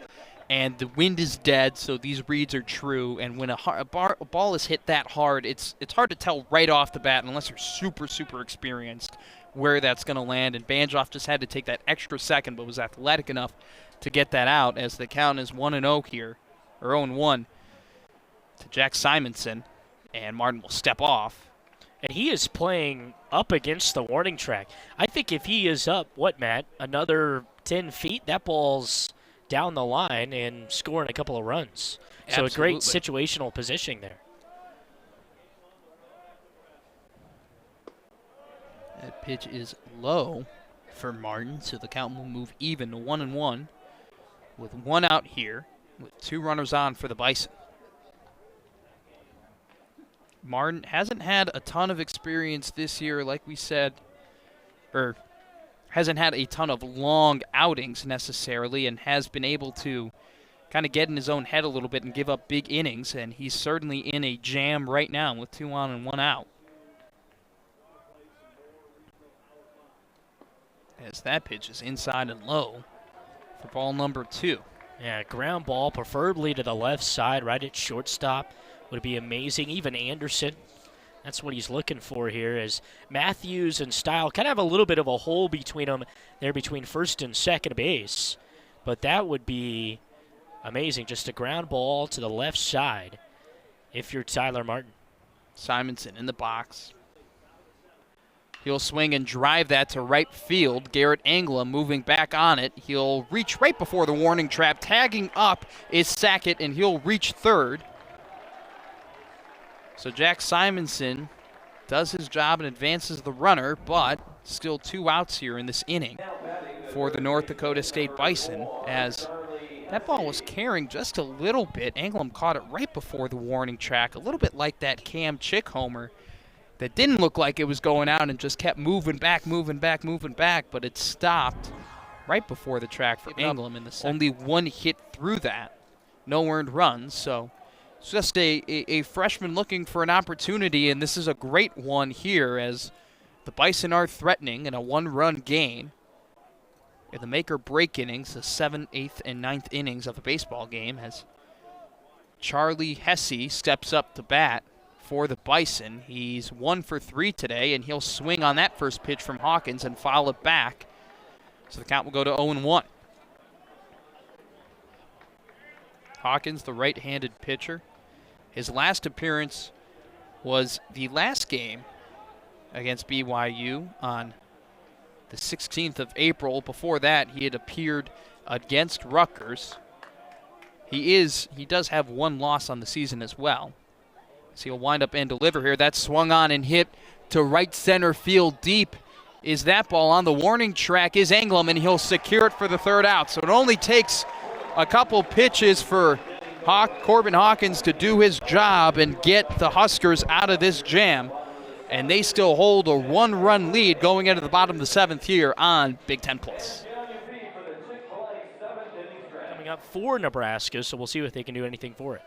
and the wind is dead, so these reads are true. And when a ball is hit that hard, it's hard to tell right off the bat unless you're super, super experienced where that's going to land. And Banshoff just had to take that extra second, but was athletic enough to get that out, as the count is 1-0 here, or 0-1 to Jack Simonson, and Martin will step off. And he is playing up against the warning track. I think if he is up, Matt, another 10 feet, that ball's down the line and scoring a couple of runs. So Absolutely. a great situational positioning there. That pitch is low for Martin, so the count will move even to 1-1 with one out here with two runners on for the Bison. Martin hasn't had a ton of experience this year, like we said, or hasn't had a ton of long outings necessarily, and has been able to kind of get in his own head a little bit and give up big innings, and he's certainly in a jam right now with 2 on and 1 out. As that pitch is inside and low for ball number 2. Yeah, ground ball, preferably to the left side, right at shortstop. Would be amazing. Even Anderson, that's what he's looking for here, as Matthews and Style kind of have a little bit of a hole between them there between first and second base. But that would be amazing. Just a ground ball to the left side if you're Tyler Martin. Simonson in the box. He'll swing and drive that to right field. Garrett Angla moving back on it. He'll reach right before the warning trap. Tagging up is Sackett, and he'll reach third. So Jack Simonson does his job and advances the runner, but still 2 outs here in this inning for the North Dakota State Bison, as that ball was carrying just a little bit. Anglem caught it right before the warning track, a little bit like that Cam Chick homer that didn't look like it was going out and just kept moving back, but it stopped right before the track for Anglem in the second. Only 1 hit through that, no earned runs, so it's just a freshman looking for an opportunity, and this is a great one here as the Bison are threatening in a 1-run gain. In the make-or-break innings, the 7th, 8th, and 9th innings of a baseball game, as Charlie Hesse steps up to bat for the Bison. He's 1 for 3 today, and he'll swing on that first pitch from Hawkins and foul it back. So the count will go to 0-1. Hawkins, the right-handed pitcher. His last appearance was the last game against BYU on the 16th of April. Before that, he had appeared against Rutgers. He does have 1 loss on the season as well. So he'll wind up and deliver here. That's swung on and hit to right center field deep. Is that ball on the warning track is Anglem, and he'll secure it for the 3rd out. So it only takes a couple pitches for Corbin Hawkins to do his job and get the Huskers out of this jam. And they still hold a 1-run lead going into the bottom of the 7th here on Big Ten Plus. Coming up for Nebraska, so we'll see if they can do anything for it.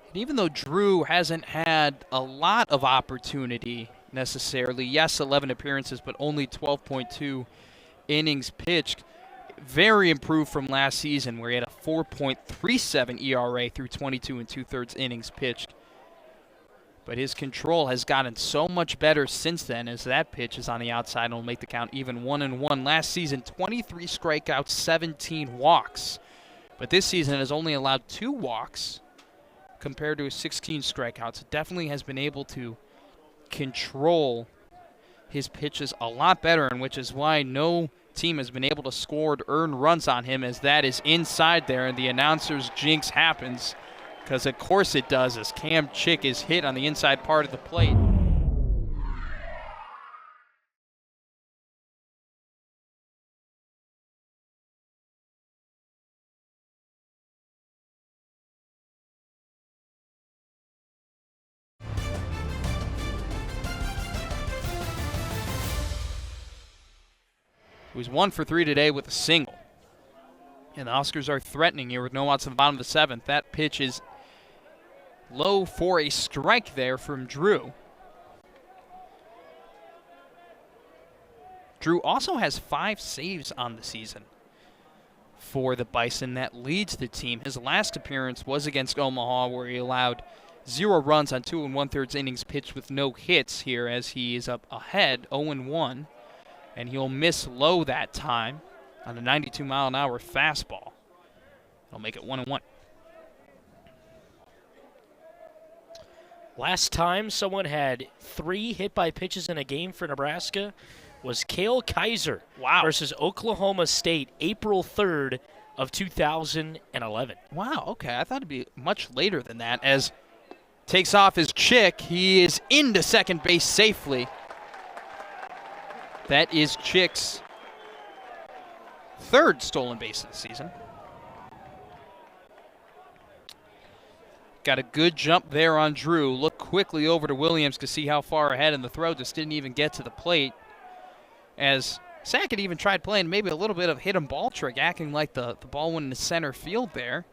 And even though Drew hasn't had a lot of opportunity necessarily, yes, 11 appearances, but only 12.2 innings pitched, very improved from last season where he had a 4.37 ERA through 22 2/3 innings pitched. But his control has gotten so much better since then, as that pitch is on the outside and will make the count even 1-1. Last season, 23 strikeouts, 17 walks. But this season has only allowed 2 walks compared to his 16 strikeouts. Definitely has been able to control his pitches a lot better, and which is why no team has been able to score or earn runs on him, as that is inside there, and the announcer's jinx happens, because of course it does, as Cam Chick is hit on the inside part of the plate. He was 1 for 3 today with a single. And the Huskers are threatening here with no outs in the bottom of the 7th. That pitch is low for a strike there from Drew. Drew also has 5 saves on the season for the Bison. That leads the team. His last appearance was against Omaha, where he allowed 0 runs on 2 1/3 innings pitched with no hits here, as he is up ahead 0-1. And he'll miss low that time on a 92-mile-an-hour fastball. He'll make it 1-1. Last time someone had 3 hit by pitches in a game for Nebraska was Cale Kaiser versus Oklahoma State, April 3rd of 2011. Wow, okay. I thought it'd be much later than that. As takes off his Chick, he is into second base safely. That is Chick's 3rd stolen base of the season. Got a good jump there on Drew. Look quickly over to Williams to see how far ahead, and the throw just didn't even get to the plate. As Sackett even tried playing maybe a little bit of hit and ball trick, acting like the ball went into center field there.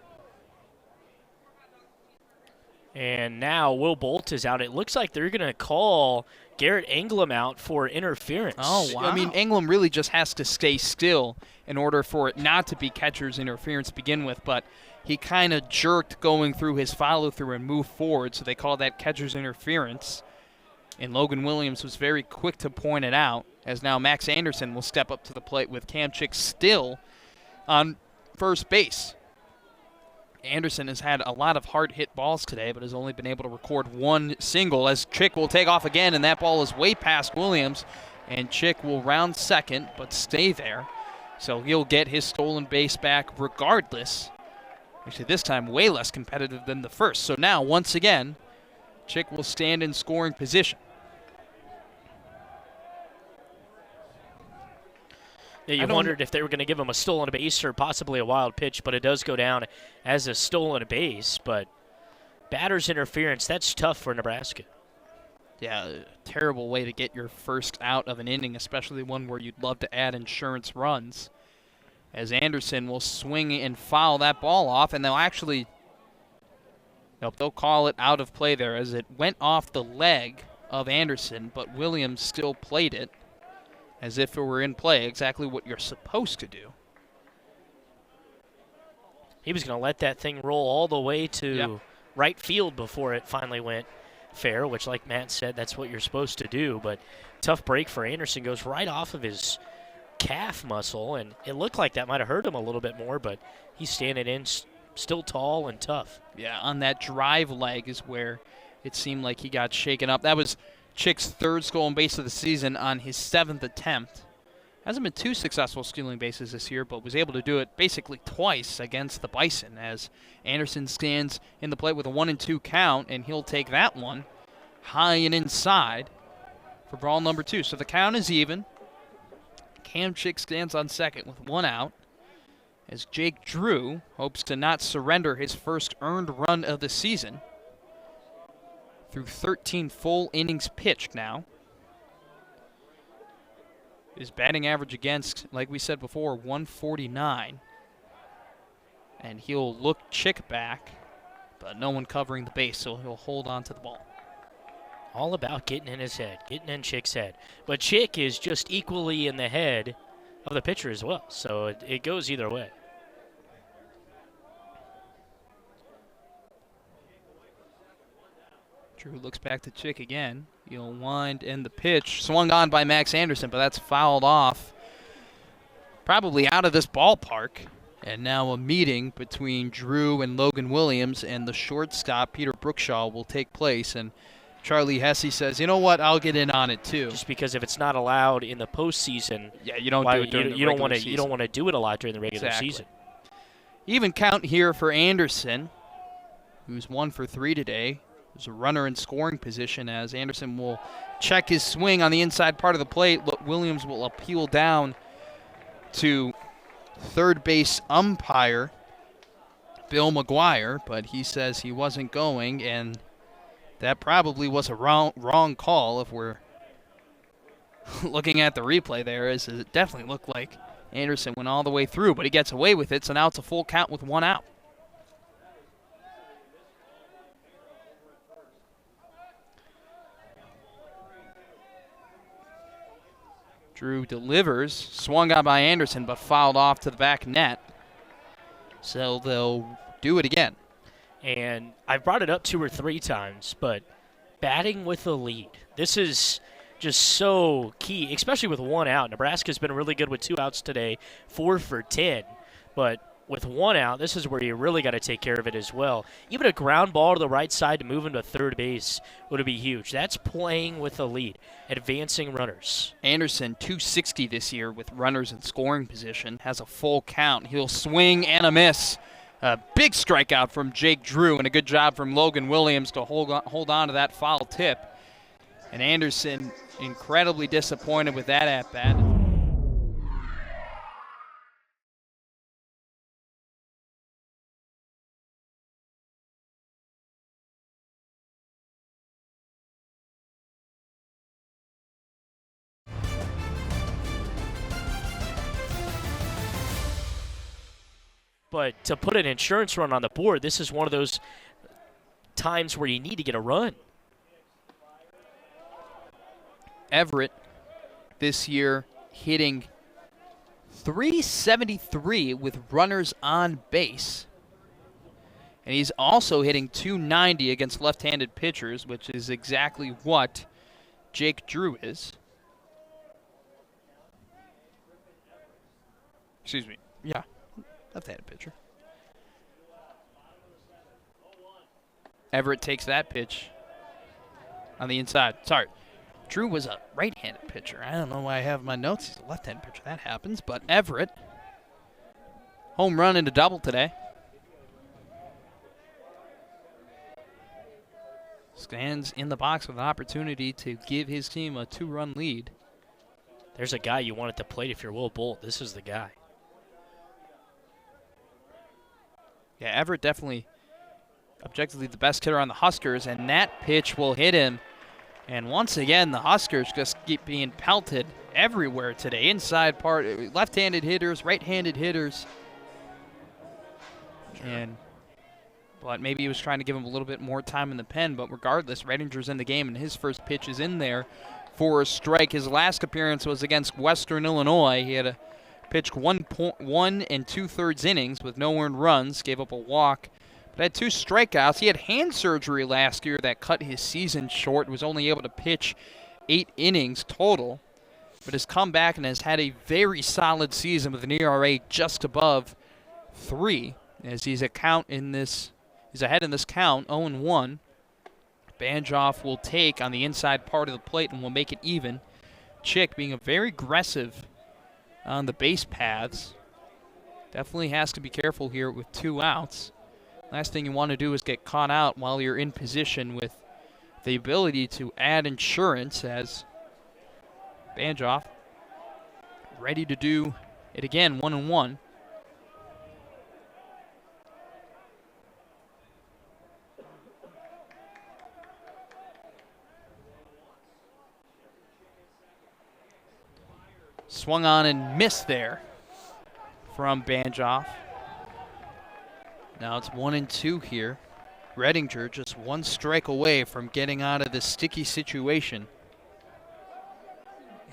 And now Will Bolt is out. It looks like they're going to call Garrett Englum out for interference. Oh, wow. I mean, Englum really just has to stay still in order for it not to be catcher's interference to begin with, but he kind of jerked going through his follow-through and moved forward, so they call that catcher's interference. And Logan Williams was very quick to point it out, as now Max Anderson will step up to the plate with Cam Chick still on first base. Anderson has had a lot of hard-hit balls today, but has only been able to record 1 single, as Chick will take off again, and that ball is way past Williams, and Chick will round second but stay there. So he'll get his stolen base back regardless. Actually, this time way less competitive than the first. So now, once again, Chick will stand in scoring position. Yeah, you wondered if they were going to give him a stolen base or possibly a wild pitch, but it does go down as a stolen base. But batter's interference, that's tough for Nebraska. Yeah, a terrible way to get your first out of an inning, especially one where you'd love to add insurance runs. As Anderson will swing and foul that ball off, and they'll call it out of play there as it went off the leg of Anderson, but Williams still played it as if it were in play, exactly what you're supposed to do. He was going to let that thing roll all the way to right field before it finally went fair, which, like Matt said, that's what you're supposed to do. But tough break for Anderson, goes right off of his calf muscle, and it looked like that might have hurt him a little bit more, but he's standing in still tall and tough. Yeah, on that drive leg is where it seemed like he got shaken up. That was Chick's 3rd stolen base of the season on his 7th attempt. Hasn't been too successful stealing bases this year, but was able to do it basically twice against the Bison, as Anderson stands in the plate with a 1-2 count, and he'll take that one high and inside for ball number 2. So the count is even. Cam Chick stands on second with 1 out, as Jake Drew hopes to not surrender his first earned run of the season through 13 full innings pitched now. His batting average against, like we said before, 149. And he'll look Chick back, but no one covering the base, so he'll hold on to the ball. All about getting in his head, getting in Chick's head. But Chick is just equally in the head of the pitcher as well, so it goes either way. Drew looks back to Chick again. He'll wind and the pitch swung on by Max Anderson, but that's fouled off. Probably out of this ballpark. And now a meeting between Drew and Logan Williams, and the shortstop, Peter Brookshaw, will take place. And Charlie Hesse says, you know what, I'll get in on it too. Just because if it's not allowed in the postseason, you don't do it during the regular season. You don't want to do it a lot during the regular season. Even count here for Anderson, who's 1 for 3 today. There's a runner in scoring position as Anderson will check his swing on the inside part of the plate. Williams will appeal down to third base umpire Bill McGuire, but he says he wasn't going, and that probably was a wrong call if we're looking at the replay there, as it definitely looked like Anderson went all the way through, but he gets away with it, so now it's a full count with 1 out. Drew delivers, swung out by Anderson, but fouled off to the back net. So they'll do it again. And I've brought it up 2 or 3 times, but batting with a lead. This is just so key, especially with 1 out. Nebraska's been really good with 2 outs today, 4 for 10. But with one out, this is where you really got to take care of it as well. Even a ground ball to the right side to move him to third base would be huge. That's playing with a lead, advancing runners. Anderson, 260 this year with runners in scoring position, has a full count. He'll swing and a miss. A big strikeout from Jake Drew, and a good job from Logan Williams to hold on to that foul tip. And Anderson incredibly disappointed with that at-bat. But to put an insurance run on the board, this is one of those times where you need to get a run. Everett this year hitting .373 with runners on base. And he's also hitting .290 against left-handed pitchers, which is exactly what Jake Drew is. Excuse me. Yeah. Left-handed pitcher. Everett takes that pitch on the inside. Sorry. Drew was a right-handed pitcher. I don't know why I have my notes. He's a left-handed pitcher. That happens. But Everett, home run and a double today. Stands in the box with an opportunity to give his team a 2-run lead. There's a guy you want at the plate if you're Will Bolt. This is the guy. Yeah, Everett definitely objectively the best hitter on the Huskers, and that pitch will hit him. And once again, the Huskers just keep being pelted everywhere today. Inside part, left-handed hitters, right-handed hitters. Sure. But maybe he was trying to give him a little bit more time in the pen, but regardless, Redinger's in the game, and his first pitch is in there for a strike. His last appearance was against Western Illinois. He had pitched 1 2/3 innings with no earned runs, gave up a walk, but had 2 strikeouts. He had hand surgery last year that cut his season short, was only able to pitch 8 innings total, but has come back and has had a very solid season with an ERA just above 3, as he's ahead in this count, 0-1. Banshoff will take on the inside part of the plate and will make it even. Chick being a very aggressive on the base paths. Definitely has to be careful here with 2 outs. Last thing you want to do is get caught out while you're in position with the ability to add insurance, as Banshoff ready to do it again, 1-1. Swung on and missed there from Banshoff. Now it's 1-2 here. Redinger just 1 strike away from getting out of this sticky situation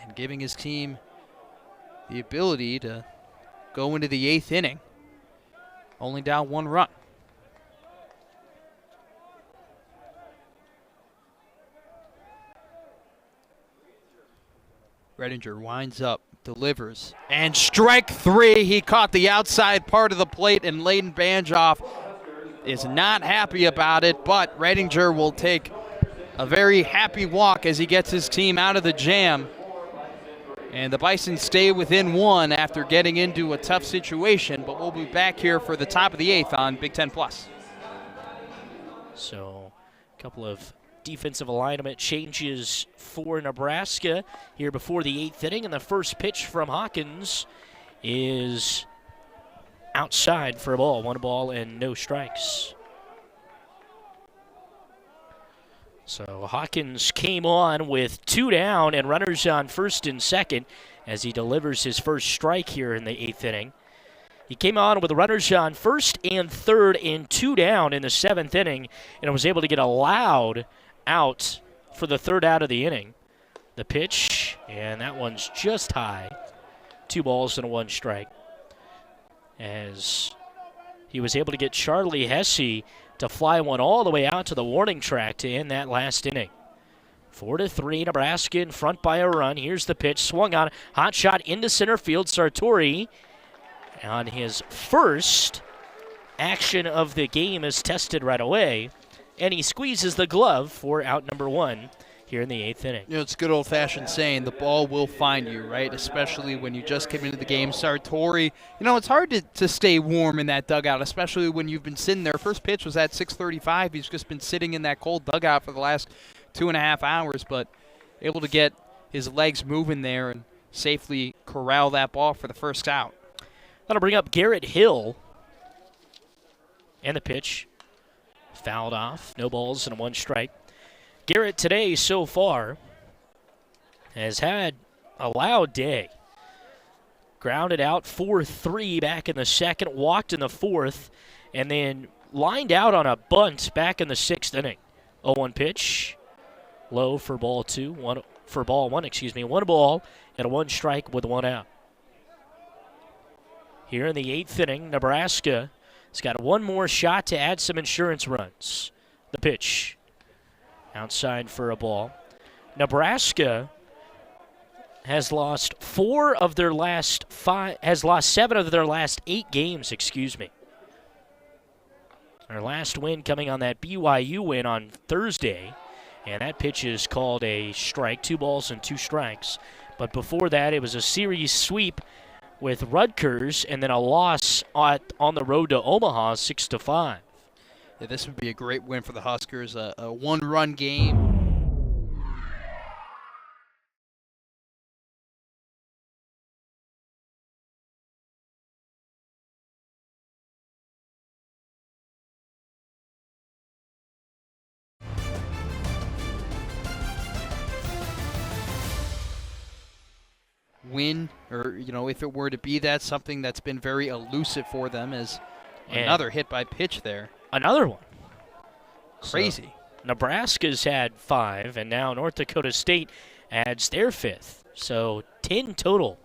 and giving his team the ability to go into the 8th inning. Only down 1 run. Redinger winds up, delivers, and strike 3. He caught the outside part of the plate, and Leighton Banshoff is not happy about it, but Redinger will take a very happy walk as he gets his team out of the jam. And the Bison stay within 1 after getting into a tough situation, but we'll be back here for the top of the 8th on Big Ten Plus. So a couple of defensive alignment changes for Nebraska here before the 8th inning, and the first pitch from Hawkins is outside for a ball. 1 ball and no strikes. So Hawkins came on with 2 down and runners on first and second as he delivers his first strike here in the 8th inning. He came on with runners on first and third and 2 down in the 7th inning, and was able to get a loud out for the 3rd out of the inning. The pitch, and that one's just high. 2 balls and 1 strike. As he was able to get Charlie Hesse to fly one all the way out to the warning track to end that last inning. 4-3, Nebraska in front by a run. Here's the pitch, swung on, hot shot into center field. Sartori on his first action of the game is tested right away, and he squeezes the glove for out number 1 here in the 8th inning. You know, it's good old-fashioned saying, the ball will find you, right? Especially when you just came into the game. Sartori, you know, it's hard to stay warm in that dugout, especially when you've been sitting there. First pitch was at 6:35. He's just been sitting in that cold dugout for the last 2.5 hours, but able to get his legs moving there and safely corral that ball for the first out. That'll bring up Garrett Hill. And the pitch fouled off. No balls and 1 strike. Garrett today so far has had a loud day. Grounded out 4-3 back in the 2nd, walked in the 4th, and then lined out on a bunt back in the 6th inning. 0-1 pitch. Low for ball 2. 1 for ball 1, 1 ball and a 1 strike with 1 out. Here in the 8th inning, Nebraska has got 1 more shot to add some insurance runs. The pitch. Outside for a ball. Nebraska has lost 7 of their last 8 games, Their last win coming on that BYU win on Thursday. And that pitch is called a strike, 2 balls and 2 strikes. But before that, it was a series sweep with Rutgers and then a loss on the road to Omaha, 6-5. Yeah, this would be a great win for the Huskers, a 1-run game. Win, or, you know, if it were to be that, something that's been very elusive for them is another hit by pitch there. Another one. Crazy. So Nebraska's had 5, and now North Dakota State adds their 5th. So 10 total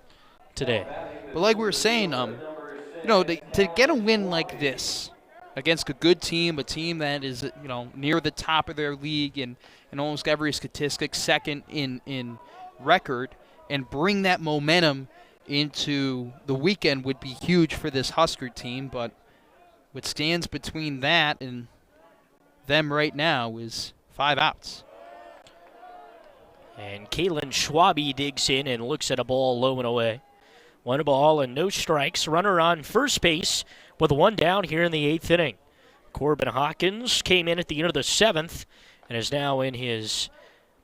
today. But like we were saying, you know, to get a win like this against a good team, a team that is, you know, near the top of their league in almost every statistic, 2nd in record, and bring that momentum into the weekend would be huge for this Husker team. But what stands between that and them right now is 5 outs. And Kalen Schwabe digs in and looks at a ball low and away. 1 ball and no strikes. Runner on first base with 1 down here in the 8th inning. Corbin Hawkins came in at the end of the 7th and is now in his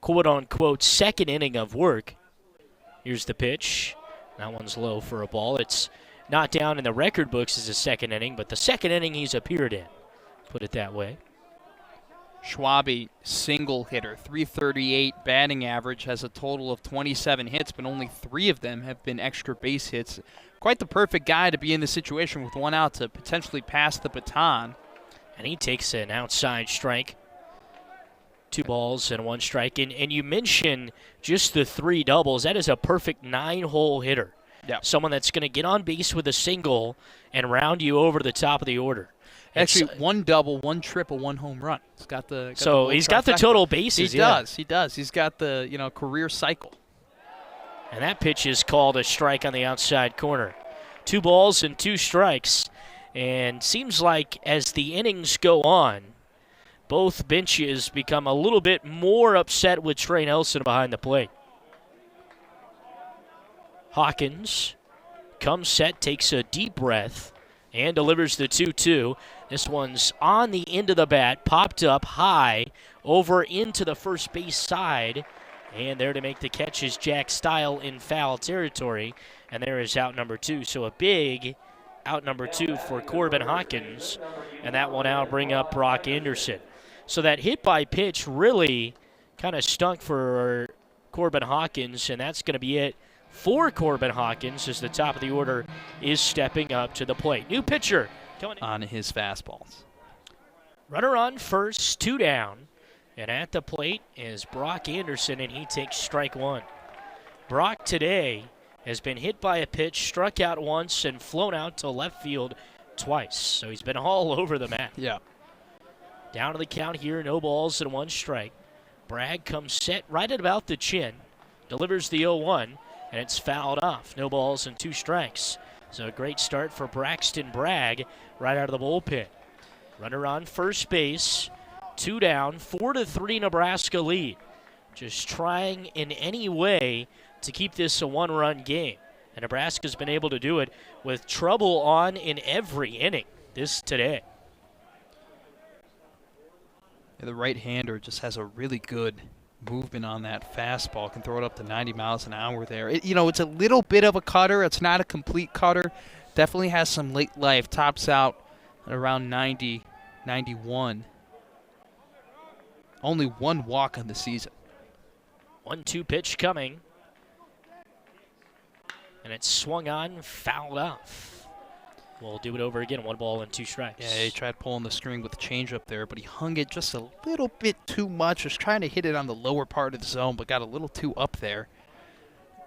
quote-unquote 2nd inning of work. Here's the pitch. That one's low for a ball. It's not down in the record books as a 2nd inning, but the 2nd inning he's appeared in. Put it that way. Schwabe, single hitter, .338 batting average, has a total of 27 hits, but only 3 of them have been extra base hits. Quite the perfect guy to be in this situation with 1 out to potentially pass the baton. And he takes an outside strike. 2 balls and 1 strike. And you mentioned just the 3 doubles. That is a perfect 9-hole hitter. Yeah. Someone that's going to get on base with a single and round you over to the top of the order. Actually, 1 double, 1 triple, 1 home run. He's got the he's got the total bases. He does. He's got the, you know, career cycle. And that pitch is called a strike on the outside corner. 2 balls and 2 strikes. And seems like as the innings go on, both benches become a little bit more upset with Trey Nelson behind the plate. Hawkins comes set, takes a deep breath, and delivers the 2-2. This one's on the end of the bat, popped up high over into the first base side. And there to make the catch is Jack Stile in foul territory. And there is out number 2. So a big out number 2 for Corbin Hawkins. And that one out bring up Brock Anderson. So that hit by pitch really kind of stunk for Corbin Hawkins, and that's going to be it for Corbin Hawkins as the top of the order is stepping up to the plate. New pitcher coming on his fastballs. Runner on first, 2 down, and at the plate is Brock Anderson, and he takes strike 1. Brock today has been hit by a pitch, struck out once, and flown out to left field twice. So he's been all over the map. Yeah. Down to the count here, no balls and 1 strike. Bragg comes set right at about the chin, delivers the 0-1, and it's fouled off. No balls and 2 strikes. So a great start for Braxton Bragg right out of the bullpen. Runner on first base, 2 down, 4-3 Nebraska lead. Just trying in any way to keep this a one-run game. And Nebraska's been able to do it with trouble on in every inning today. Yeah, the right-hander just has a really good movement on that fastball. Can throw it up to 90 miles an hour there. It's a little bit of a cutter. It's not a complete cutter. Definitely has some late life. Tops out at around 90, 91. Only 1 walk on the season. 1-2 pitch coming. And it's swung on, fouled off. We'll do it over again. 1 ball and 2 strikes. Yeah, he tried pulling the string with the changeup there, but he hung it just a little bit too much. Was trying to hit it on the lower part of the zone, but got a little too up there.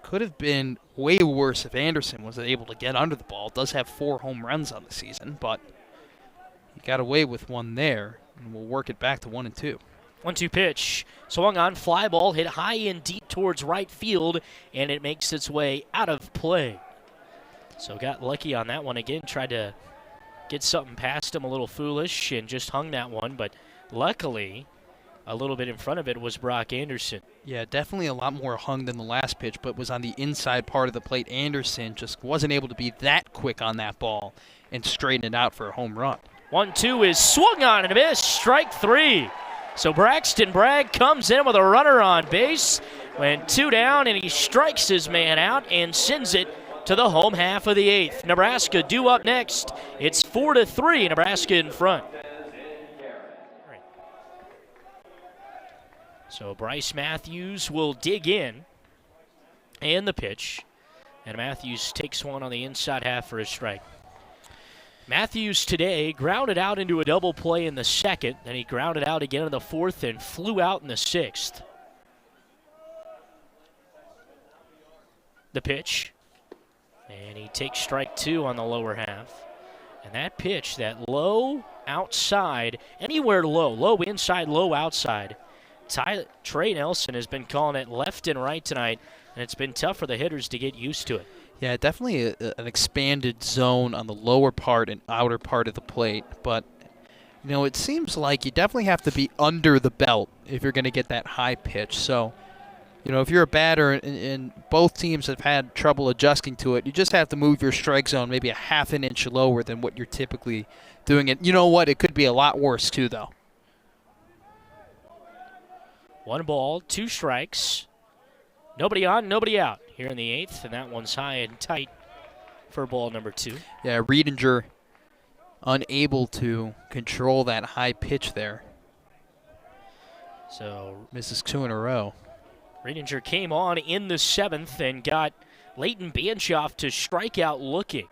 Could have been way worse if Anderson was able to get under the ball. Does have 4 home runs on the season, but he got away with 1 there, and we'll work it back to 1 and 2. 1-2 pitch. Swung on, fly ball, hit high and deep towards right field, and it makes its way out of play. So got lucky on that one again. Tried to get something past him, a little foolish, and just hung that one. But luckily, a little bit in front of it was Brock Anderson. Yeah, definitely a lot more hung than the last pitch, but was on the inside part of the plate. Anderson just wasn't able to be that quick on that ball and straighten it out for a home run. 1-2 is swung on and a miss. Strike 3. So Braxton Bragg comes in with a runner on base. Went 2 down, and he strikes his man out and sends it to the home half of the 8th. Nebraska due up next. It's 4-3, Nebraska in front. So Bryce Matthews will dig in, and the pitch. And Matthews takes one on the inside half for a strike. Matthews today grounded out into a double play in the 2nd, then he grounded out again in the 4th and flew out in the 6th. The pitch. And he takes strike 2 on the lower half. And that pitch, that low outside, anywhere low inside, low outside. Trey Nelson has been calling it left and right tonight, and it's been tough for the hitters to get used to it. Yeah, definitely an expanded zone on the lower part and outer part of the plate. But, it seems like you definitely have to be under the belt if you're going to get that high pitch. So, if you're a batter and both teams have had trouble adjusting to it, you just have to move your strike zone maybe a half an inch lower than what you're typically doing. And you know what? It could be a lot worse, too, though. 1 ball, 2 strikes. Nobody on, nobody out here in the 8th, and that one's high and tight for ball number 2. Yeah, Riedinger unable to control that high pitch there. So misses 2 in a row. Riedinger came on in the 7th and got Leighton Banshoff to strike out looking.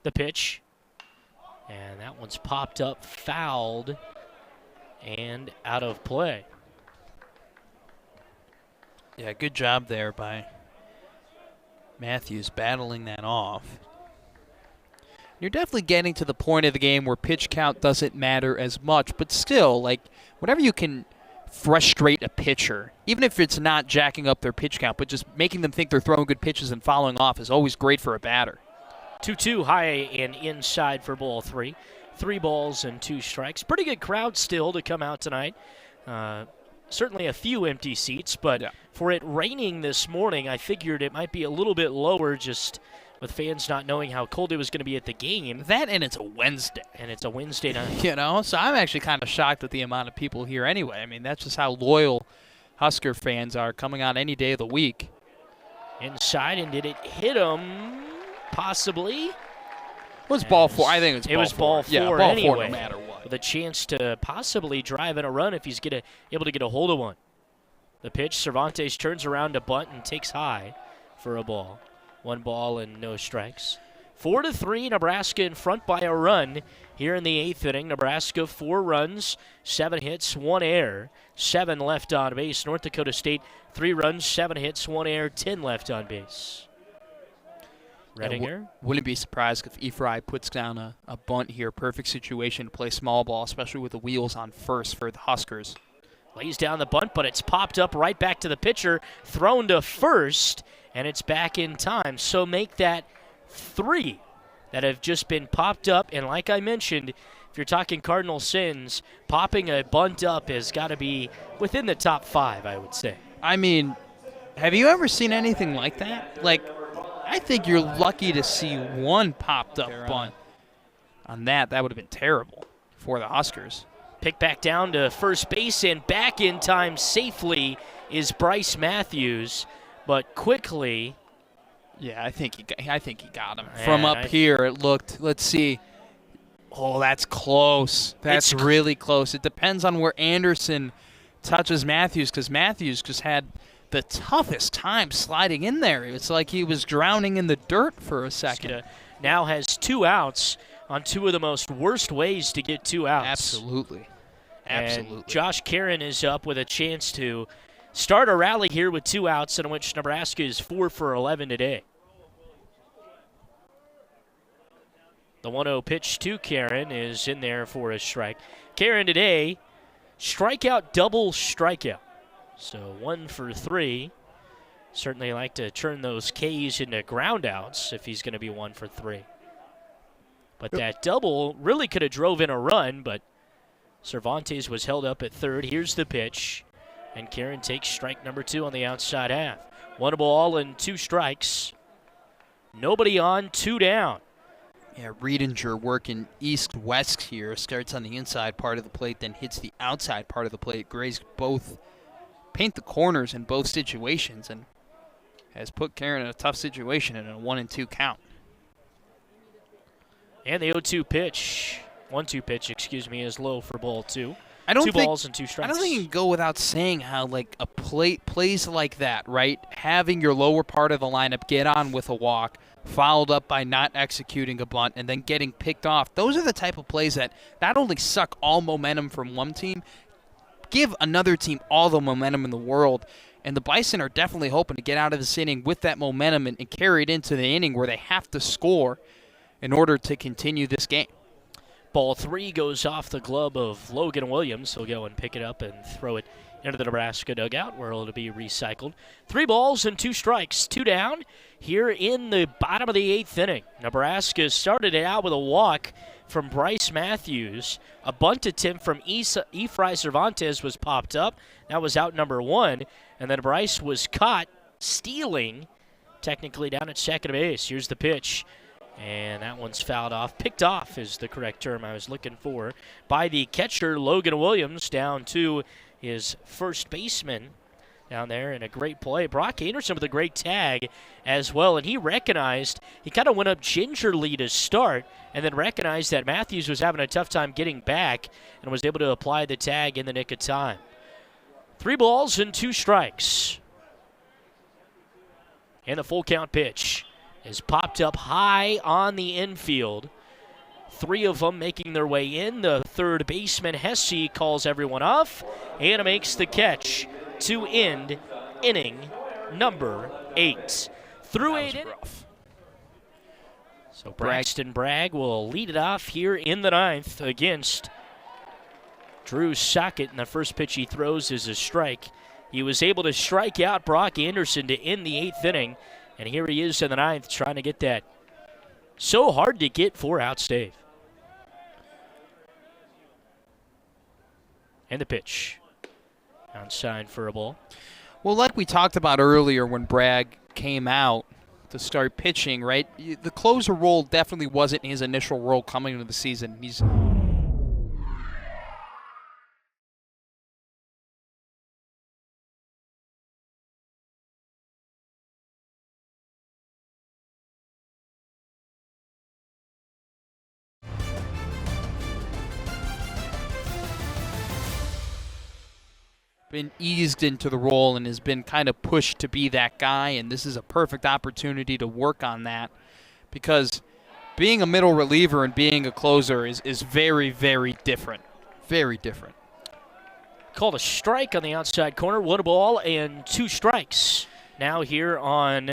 The pitch, and that one's popped up, fouled, and out of play. Yeah, good job there by Matthews battling that off. You're definitely getting to the point of the game where pitch count doesn't matter as much, but still, whenever you can frustrate a pitcher, even if it's not jacking up their pitch count, but just making them think they're throwing good pitches and following off is always great for a batter. 2-2 high and inside for ball 3. 3 balls and 2 strikes. Pretty good crowd still to come out tonight. Certainly a few empty seats, but for it raining this morning, I figured it might be a little bit lower just with fans not knowing how cold it was going to be at the game. That, and it's a Wednesday. And it's a Wednesday night. So I'm actually kind of shocked at the amount of people here anyway. I mean, that's just how loyal Husker fans are, coming out any day of the week. Inside, and did it hit him? Possibly. It was ball 4. I think it was ball 4. Yeah, ball anyway. 4 no matter what. With a chance to possibly drive in a run if he's able to get a hold of one. The pitch, Cervantes turns around to bunt and takes high for a ball. 1 ball and no strikes. 4-3, Nebraska in front by a run here in the 8th inning. Nebraska 4 runs, 7 hits, 1 error, 7 left on base. North Dakota State 3 runs, 7 hits, 1 error, 10 left on base. Redinger. Wouldn't be surprised if Efry puts down a bunt here. Perfect situation to play small ball, especially with the wheels on first for the Huskers. Lays down the bunt, but it's popped up right back to the pitcher, thrown to first, and it's back in time. So make that 3 that have just been popped up. And like I mentioned, if you're talking cardinal sins, popping a bunt up has got to be within the top 5, I would say. I mean, have you ever seen anything like that? Like, I think you're lucky to see 1 popped up bunt. On that would have been terrible for the Huskers. Pick back down to first base, and back in time safely is Bryce Matthews, but quickly. Yeah, I think he got him. From up here, it looked, let's see. Oh, that's close. That's really close. It depends on where Anderson touches Matthews, because Matthews just had the toughest time sliding in there. It's like he was drowning in the dirt for a second. Now has 2 outs on 2 of the most worst ways to get 2 outs. Absolutely. And Josh Karen is up with a chance to start a rally here with 2 outs, in which Nebraska is 4 for 11 today. The 1-0 pitch to Karen is in there for a strike. Karen today, strikeout, double strikeout. So 1 for 3. Certainly like to turn those Ks into groundouts if he's going to be 1 for 3. But that double really could have drove in a run, but Cervantes was held up at third. Here's the pitch, and Karen takes strike number 2 on the outside half. 1 ball and 2 strikes. Nobody on, 2 down. Yeah, Riedinger working east-west here. Starts on the inside part of the plate, then hits the outside part of the plate. Gray's both paint the corners in both situations and has put Karen in a tough situation in a 1-2 count. And the 0-2 pitch, 1-2 pitch, is low for ball 2. 2 balls and 2 strikes. I don't think you can go without saying how, like, a plays like that, right? Having your lower part of the lineup get on with a walk, fouled up by not executing a bunt, and then getting picked off. Those are the type of plays that not only suck all momentum from one team, give another team all the momentum in the world. And the Bison are definitely hoping to get out of this inning with that momentum and carry it into the inning where they have to score in order to continue this game. Ball 3 goes off the glove of Logan Williams. He'll go and pick it up and throw it into the Nebraska dugout where it'll be recycled. 3 balls and 2 strikes, 2 down here in the bottom of the 8th inning. Nebraska started it out with a walk from Bryce Matthews. A bunt attempt from Efry Cervantes was popped up. That was out number 1. And then Bryce was caught stealing, technically down at second base. Here's the pitch. And that one's fouled off. Picked off is the correct term I was looking for. By the catcher, Logan Williams, down to his first baseman down there in a great play. Brock Anderson with a great tag as well. And he recognized, he kind of went up gingerly to start and then recognized that Matthews was having a tough time getting back and was able to apply the tag in the nick of time. 3 balls and 2 strikes. And the full count pitch is popped up high on the infield. 3 of them making their way in. The third baseman, Hesse, calls everyone off and makes the catch to end inning number 8. Through 8 innings. So Braxton Bragg will lead it off here in the 9th against Drew Sockett, and the first pitch he throws is a strike. He was able to strike out Brock Anderson to end the 8th inning, and here he is in the 9th trying to get that so hard to get 4-out save. And the pitch. Outside for a ball. Well, like we talked about earlier when Bragg came out to start pitching, right? The closer role definitely wasn't his initial role coming into the season. He's been eased into the role and has been kind of pushed to be that guy, and this is a perfect opportunity to work on that because being a middle reliever and being a closer is very, very different. Very different. Called a strike on the outside corner. 1 ball and 2 strikes. Now here on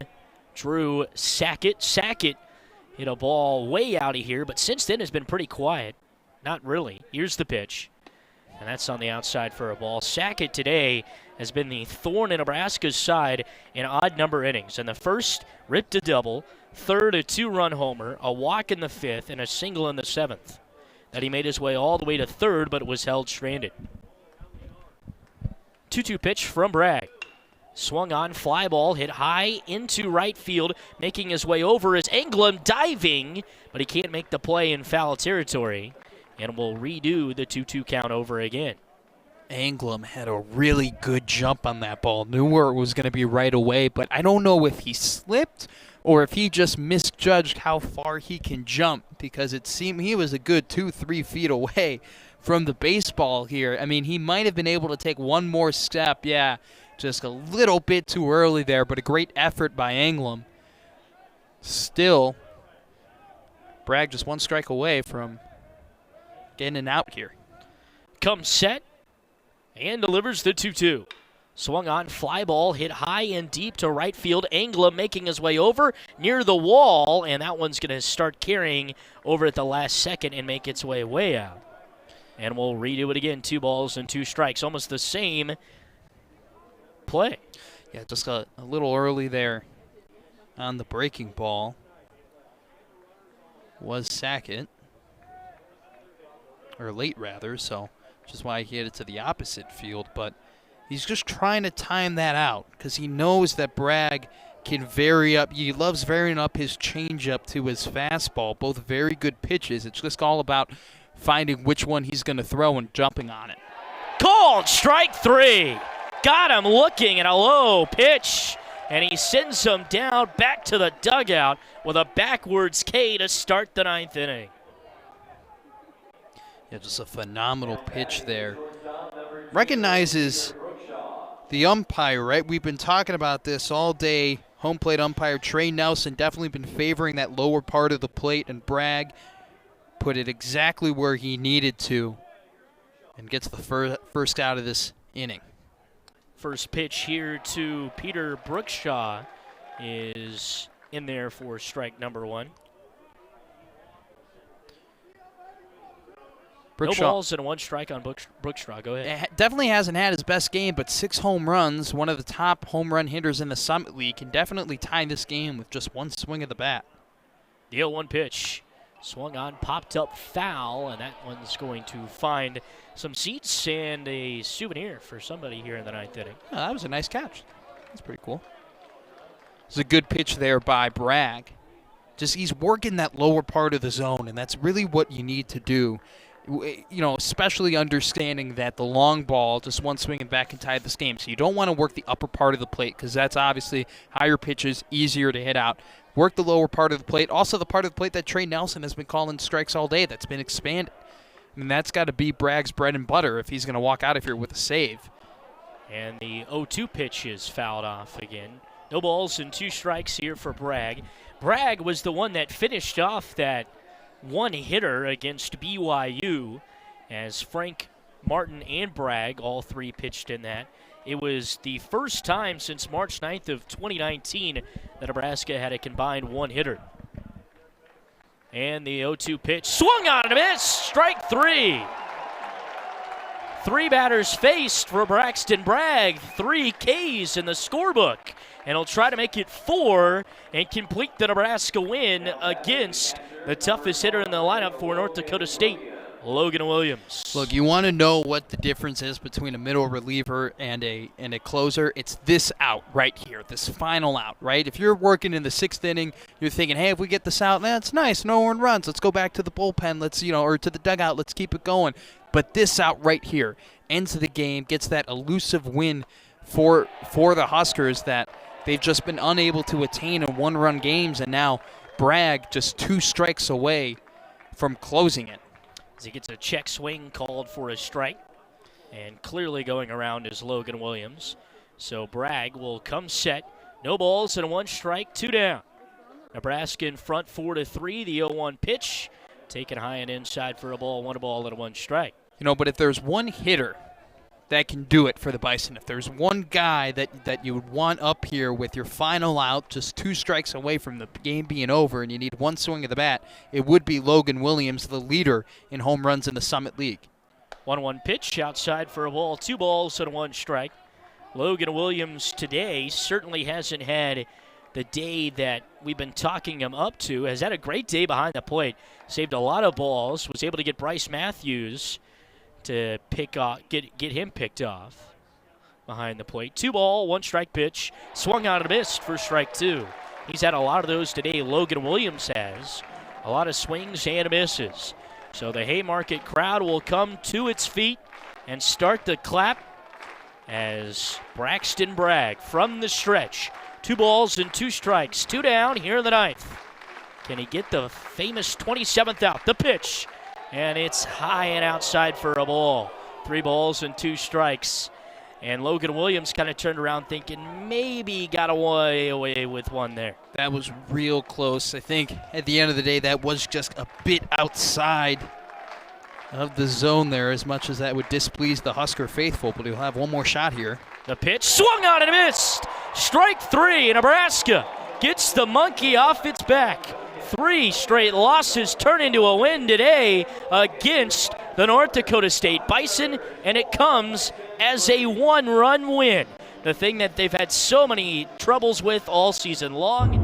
Drew Sackett. Sackett hit a ball way out of here, but since then has been pretty quiet. Not really. Here's the pitch. And that's on the outside for a ball. Sackett today has been the thorn in Nebraska's side in odd number innings. In the first, ripped a double. Third, a 2-run homer. A walk in the 5th, and a single in the 7th. That he made his way all the way to third, but was held stranded. 2-2 pitch from Bragg. Swung on, fly ball, hit high into right field. Making his way over is Englund diving, but he can't make the play in foul territory. And we'll redo the 2-2 count over again. Englund had a really good jump on that ball. Knew where it was going to be right away, but I don't know if he slipped or if he just misjudged how far he can jump, because it seemed he was a good 2-3 feet away from the baseball here. I mean, he might have been able to take one more step. Yeah, just a little bit too early there, but a great effort by Englund. Still, Bragg just 1 strike away from getting an out here. Comes set and delivers the 2-2. Swung on, fly ball, hit high and deep to right field. Englund making his way over near the wall, and that one's going to start carrying over at the last second and make its way out. And we'll redo it again. 2 balls and 2 strikes. Almost the same play. Yeah, just a little early there on the breaking ball was Sackett. Or late, rather, so which is why he hit it to the opposite field. But he's just trying to time that out because he knows that Bragg can vary up. He loves varying up his changeup to his fastball. Both very good pitches. It's just all about finding which one he's going to throw and jumping on it. Called strike 3. Got him looking at a low pitch, and he sends him down back to the dugout with a backwards K to start the 9th inning. Yeah, just a phenomenal pitch there. Recognizes the umpire, right? We've been talking about this all day. Home plate umpire Trey Nelson definitely been favoring that lower part of the plate, and Bragg put it exactly where he needed to and gets the first out of this inning. First pitch here to Peter Brookshaw is in there for strike number 1. No balls and 1 strike on Brookshaw. Go ahead. Definitely hasn't had his best game, but 6 home runs, one of the top home run hitters in the Summit League, can definitely tie this game with just 1 swing of the bat. The 0-1 pitch. Swung on, popped up foul, and that one's going to find some seats and a souvenir for somebody here in the 9th inning. Oh, that was a nice catch. That's pretty cool. It's a good pitch there by Bragg. Just he's working that lower part of the zone, and that's really what you need to do. You know, especially understanding that the long ball, just 1 swing and back can tie this game. So you don't want to work the upper part of the plate because that's obviously higher pitches, easier to hit out. Work the lower part of the plate. Also the part of the plate that Trey Nelson has been calling strikes all day that's been expanded. I mean, that's got to be Bragg's bread and butter if he's going to walk out of here with a save. And the 0-2 pitch is fouled off again. No balls and 2 strikes here for Bragg. Bragg was the one that finished off that one hitter against BYU as Frank, Martin, and Bragg, all 3 pitched in that. It was the first time since March 9th of 2019 that Nebraska had a combined 1 hitter. And the 0-2 pitch swung on and a miss. Strike 3. 3 batters faced for Braxton Bragg. 3 Ks in the scorebook. And he'll try to make it 4 and complete the Nebraska win against the toughest hitter in the lineup for North Dakota State, Logan Williams. Look, you want to know what the difference is between a middle reliever and a closer? It's this out right here, this final out, right? If you're working in the 6th inning, you're thinking, hey, if we get this out, that's nice, no one runs. Let's go back to the bullpen, or to the dugout, let's keep it going. But this out right here ends the game, gets that elusive win for the Huskers that they've just been unable to attain in 1-run games, and now Bragg just 2 strikes away from closing it. As he gets a check swing called for a strike, and clearly going around is Logan Williams. So Bragg will come set. No balls and 1 strike, 2 down. Nebraska in front 4-3. The 0-1 pitch. Taken high and inside for a ball. 1 and 1 strike. You know, but if there's one hitter that can do it for the Bison, if there's one guy that you would want up here with your final out, just 2 strikes away from the game being over, and you need 1 swing of the bat, it would be Logan Williams, the leader in home runs in the Summit League. 1-1 pitch outside for a ball. 2 balls and 1 strike. Logan Williams today certainly hasn't had the day that we've been talking him up to. Has had a great day behind the plate. Saved a lot of balls. Was able to get Bryce Matthews to pick off, get him picked off behind the plate. 2 ball, 1 strike pitch. Swung out and missed for strike 2. He's had a lot of those today. Logan Williams has. A lot of swings and misses. So the Haymarket crowd will come to its feet and start the clap as Braxton Bragg from the stretch. 2 balls and 2 strikes. 2 down here in the 9th. Can he get the famous 27th out? The pitch. And it's high and outside for a ball. 3 balls and 2 strikes. And Logan Williams kind of turned around thinking maybe got away with one there. That was real close. I think at the end of the day, that was just a bit outside of the zone there, as much as that would displease the Husker faithful, but he'll have one more shot here. The pitch swung on and missed. Strike 3. Nebraska gets the monkey off its back. 3 straight losses turn into a win today against the North Dakota State Bison, and it comes as a 1-run win. The thing that they've had so many troubles with all season long,